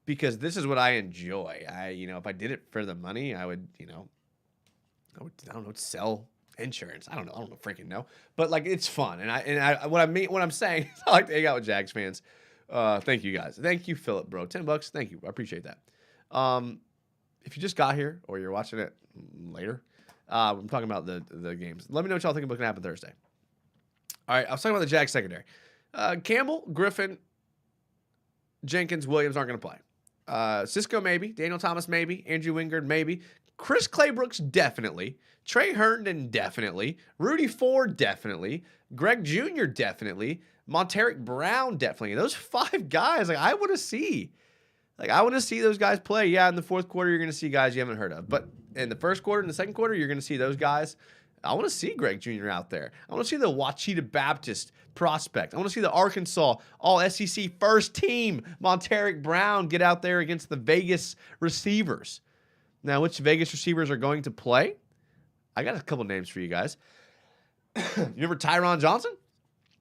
Speaker 1: because this is what I enjoy. If I did it for the money, I would, I don't know, sell insurance. I don't freaking know. But like, it's fun. What I'm saying is I like to hang out with Jags fans. Thank you guys. Thank you, Philip, bro. $10. Thank you. I appreciate that. If you just got here or you're watching it later, I'm talking about the games. Let me know what y'all think about going to happen Thursday. All right. I was talking about the Jags secondary. Campbell, Griffin, Jenkins, Williams aren't going to play. Cisco, maybe. Daniel Thomas, maybe. Andrew Wingard, maybe. Chris Claybrooks, definitely. Trey Herndon, definitely. Rudy Ford, definitely. Greg Jr., definitely. Monteric Brown, definitely. Those 5 guys, I want to see. I want to see those guys play. Yeah, in the fourth quarter, you're going to see guys you haven't heard of. But in the first quarter and the second quarter, you're going to see those guys. I want to see Greg Jr. out there. I want to see the Ouachita Baptist prospect. I want to see the Arkansas All-SEC first team Monteric Brown get out there against the Vegas receivers. Now, which Vegas receivers are going to play? I got a couple names for you guys. You remember Tyron Johnson?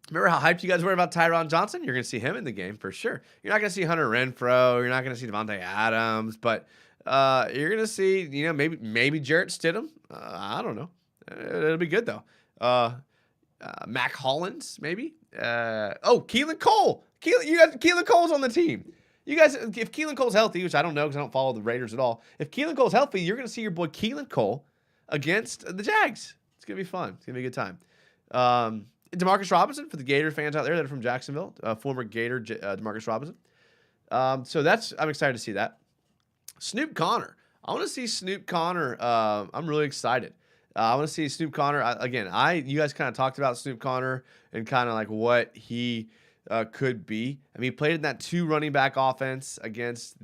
Speaker 1: Remember how hyped you guys were about Tyron Johnson? You're going to see him in the game for sure. You're not going to see Hunter Renfrow. You're not going to see Devontae Adams. But you're going to see, maybe Jarrett Stidham. I don't know. It'll be good, though. Mac Hollins, maybe. Keelan Cole. Keelan Cole's on the team. You guys, if Keelan Cole's healthy, which I don't know because I don't follow the Raiders at all. If Keelan Cole's healthy, you're going to see your boy Keelan Cole against the Jags. It's going to be fun. It's going to be a good time. Demarcus Robinson, for the Gator fans out there that are from Jacksonville, former Gator Demarcus Robinson. I'm excited to see that. Snoop Connor. I want to see Snoop Connor. I'm really excited. I want to see Snoop Connor. You guys kind of talked about Snoop Connor and kind of like what he could be. I mean, he played in that 2 running back offense against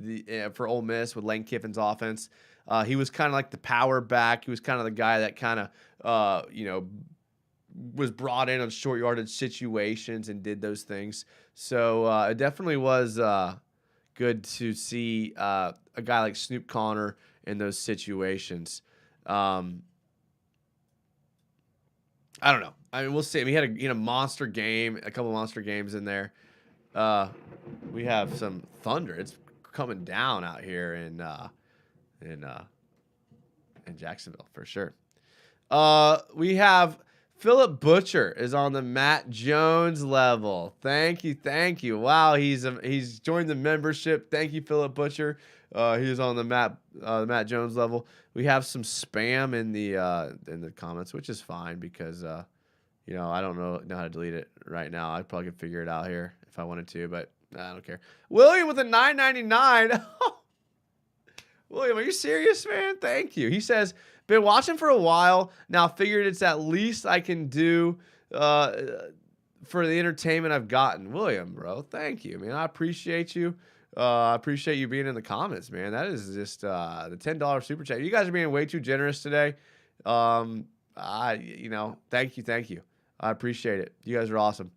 Speaker 1: for Ole Miss with Lane Kiffin's offense. He was kind of like the power back. He was kind of the guy that kind of, was brought in on short yardage situations and did those things. So it definitely was good to see a guy like Snoop Connor in those situations. I don't know. I mean, we'll see. We had a monster game, a couple monster games in there. We have some thunder. It's coming down out here in Jacksonville for sure. We have Philip Butcher is on the Matt Jones level. Thank you. Wow, he's joined the membership. Thank you, Philip Butcher. He is on the Matt Jones level. We have some spam in the comments, which is fine because I don't know how to delete it right now. I probably could figure it out here if I wanted to, but I don't care. William with a $9.99. William, are you serious, man? Thank you. He says, been watching for a while. Now figured it's at least I can do for the entertainment I've gotten. William, bro, thank you, man. I appreciate you. I appreciate you being in the comments, man. That is just the $10 super chat. You guys are being way too generous today. Thank you. I appreciate it. You guys are awesome.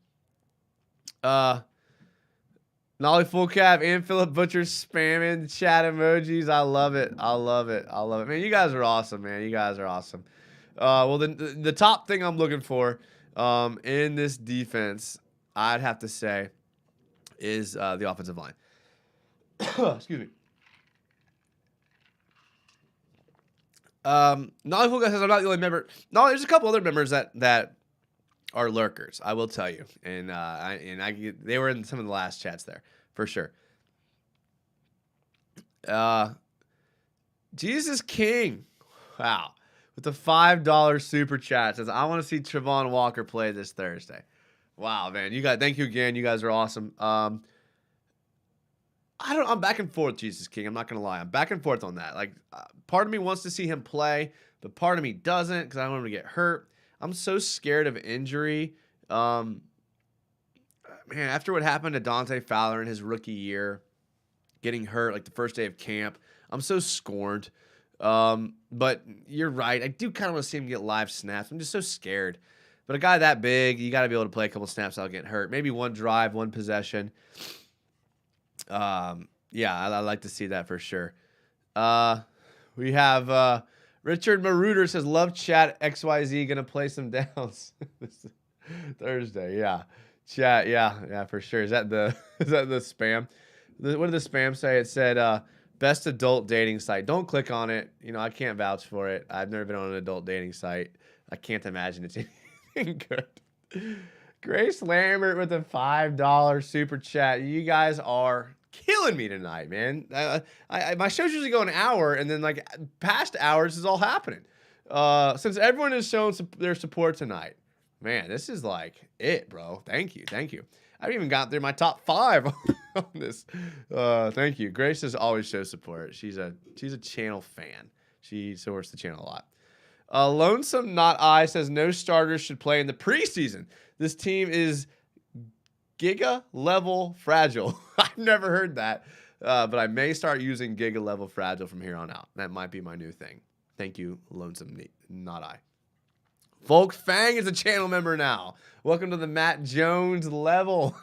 Speaker 1: Nolly Full Cap and Philip Butcher spamming chat emojis. I love it. Man, you guys are awesome, man. You guys are awesome. Well, the top thing I'm looking for in this defense, I'd have to say, is the offensive line. Excuse me. Nolly Full Cap says I'm not the only member. No, there's a couple other members that are lurkers, I will tell you, and they were in some of the last chats there for sure. Jesus King, wow, with the $5 super chat says I want to see Travon Walker play this Thursday. Wow, man, thank you again. You guys are awesome. I'm back and forth, Jesus King. I'm not gonna lie, I'm back and forth on that. Like, part of me wants to see him play, but part of me doesn't because I don't want him to get hurt. I'm so scared of injury. Man, after what happened to Dante Fowler in his rookie year, getting hurt like the first day of camp. I'm so scorned. But you're right. I do kind of want to see him get live snaps. I'm just so scared. But a guy that big, you got to be able to play a couple snaps without getting hurt. Maybe one drive, one possession. Yeah, I like to see that for sure. We have Richard Marooter says, love chat XYZ, gonna play some downs. Thursday, yeah. Chat, yeah, for sure. Is that the spam? What did the spam say? It said best adult dating site. Don't click on it. You know, I can't vouch for it. I've never been on an adult dating site. I can't imagine it's anything good. Grace Lambert with a $5 super chat. You guys are killing me tonight, man. My shows usually go an hour, and then like past hours is all happening. Since everyone has shown their support tonight, man, this is like it, bro. Thank you. I haven't even got through my top 5 on this. Thank you. Grace has always shows support. She's a channel fan. She supports the channel a lot. Lonesome Not I says no starters should play in the preseason. This team is Giga level fragile. I've never heard that, but I may start using Giga level fragile from here on out. That might be my new thing. Thank you, Lonesome Not I. Volk Fang is a channel member now. Welcome to the Matt Jones level.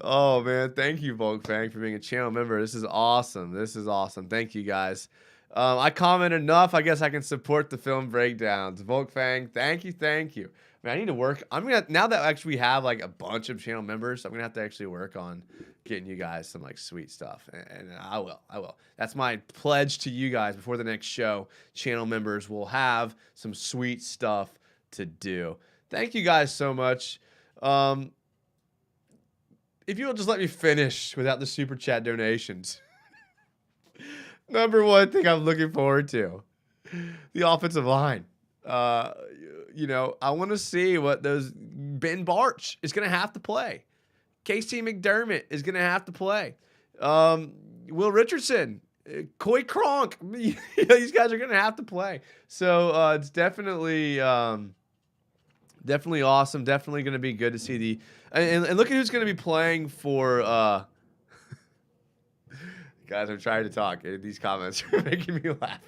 Speaker 1: Oh, man. Thank you, Volk Fang, for being a channel member. This is awesome. Thank you, guys. I comment enough. I guess I can support the film breakdowns. Volk Fang, thank you. Man, I need to work. Now that actually we have like a bunch of channel members, I'm gonna have to actually work on getting you guys some like sweet stuff, and I will. That's my pledge to you guys before the next show. Channel members will have some sweet stuff to do. Thank you guys so much. If you will just let me finish without the super chat donations. Number one thing I'm looking forward to, the offensive line. I want to see what those Ben Barch is going to have to play. Casey McDermott is going to have to play. Will Richardson, Coy Cronk, these guys are going to have to play. So it's definitely awesome. Definitely going to be good to see the and look at who's going to be playing for. Guys, I'm trying to talk. These comments are making me laugh.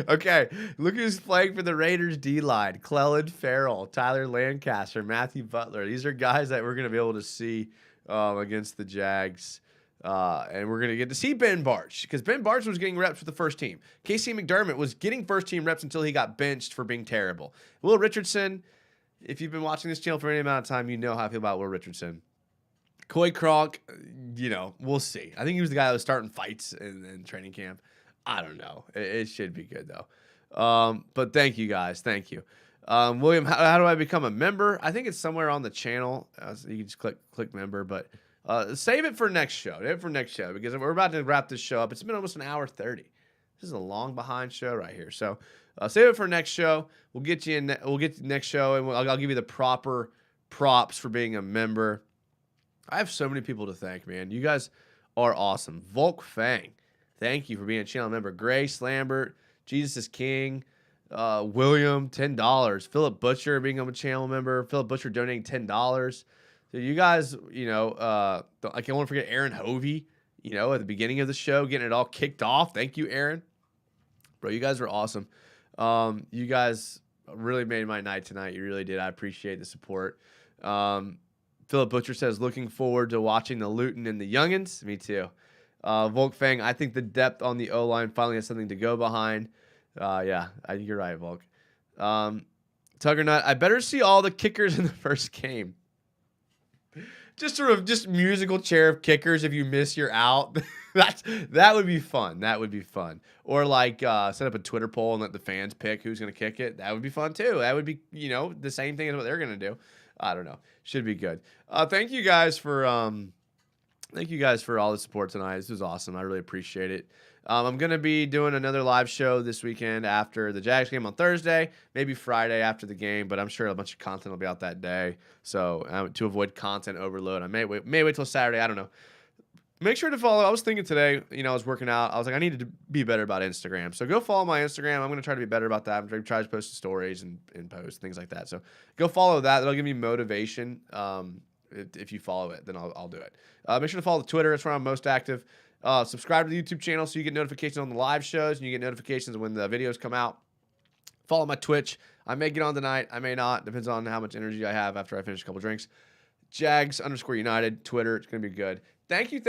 Speaker 1: Okay, look who's playing for the Raiders D-line. Clellan Farrell, Tyler Lancaster, Matthew Butler. These are guys that we're going to be able to see against the Jags. And we're going to get to see Ben Barch, because Ben Barch was getting reps for the first team. Casey McDermott was getting first-team reps until he got benched for being terrible. Will Richardson, if you've been watching this channel for any amount of time, you know how I feel about Will Richardson. Coy Cronk, we'll see. I think he was the guy that was starting fights in training camp. I don't know. It should be good, though. But thank you, guys. Thank you. William, how do I become a member? I think it's somewhere on the channel. So you can just click member. But save it for next show. Because we're about to wrap this show up. It's been almost an hour 30. This is a long behind show right here. So save it for next show. We'll get you in. We'll get to the next show, and I'll give you the proper props for being a member. I have so many people to thank, man. You guys are awesome. Volk Fang, thank you for being a channel member. Grace Lambert, Jesus is King, William, $10. Philip Butcher being a channel member. Philip Butcher donating $10. So you guys, I can't want to forget Aaron Hovey, at the beginning of the show, getting it all kicked off. Thank you, Aaron. Bro, you guys are awesome. You guys really made my night tonight. You really did. I appreciate the support. Philip Butcher says, looking forward to watching the Luton and the Youngins. Me too. Volk Fang, I think the depth on the O-line finally has something to go behind. Yeah, I think you're right, Volk. Tuggernut, I better see all the kickers in the first game. Just musical chair of kickers if you miss, you're out. That would be fun. That would be fun. Or like set up a Twitter poll and let the fans pick who's going to kick it. That would be fun too. That would be, the same thing as what they're going to do. I don't know. Should be good. Thank you guys for all the support tonight. This was awesome. I really appreciate it. I'm going to be doing another live show this weekend after the Jags game on Thursday, maybe Friday after the game, but I'm sure a bunch of content will be out that day. So to avoid content overload, I may wait till Saturday. I don't know. Make sure to follow. I was thinking today, I was working out. I was like, I need to be better about Instagram. So go follow my Instagram. I'm going to try to be better about that. I'm going to try to post stories and post things like that. So go follow that. That'll give me motivation. If you follow it, then I'll do it. Make sure to follow the Twitter. It's where I'm most active. Subscribe to the YouTube channel so you get notifications on the live shows and you get notifications when the videos come out. Follow my Twitch. I may get on tonight. I may not. Depends on how much energy I have after I finish a couple drinks. Jags_United, Twitter. It's going to be good. Thank you,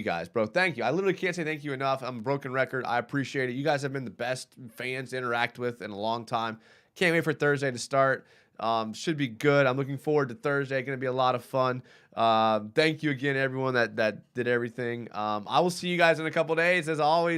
Speaker 1: guys, bro. Thank you. I literally can't say thank you enough. I'm a broken record. I appreciate it. You guys have been the best fans to interact with in a long time. Can't wait for Thursday to start. Should be good. I'm looking forward to Thursday. Going to be a lot of fun. Thank you again, everyone that did everything. I will see you guys in a couple days, as always.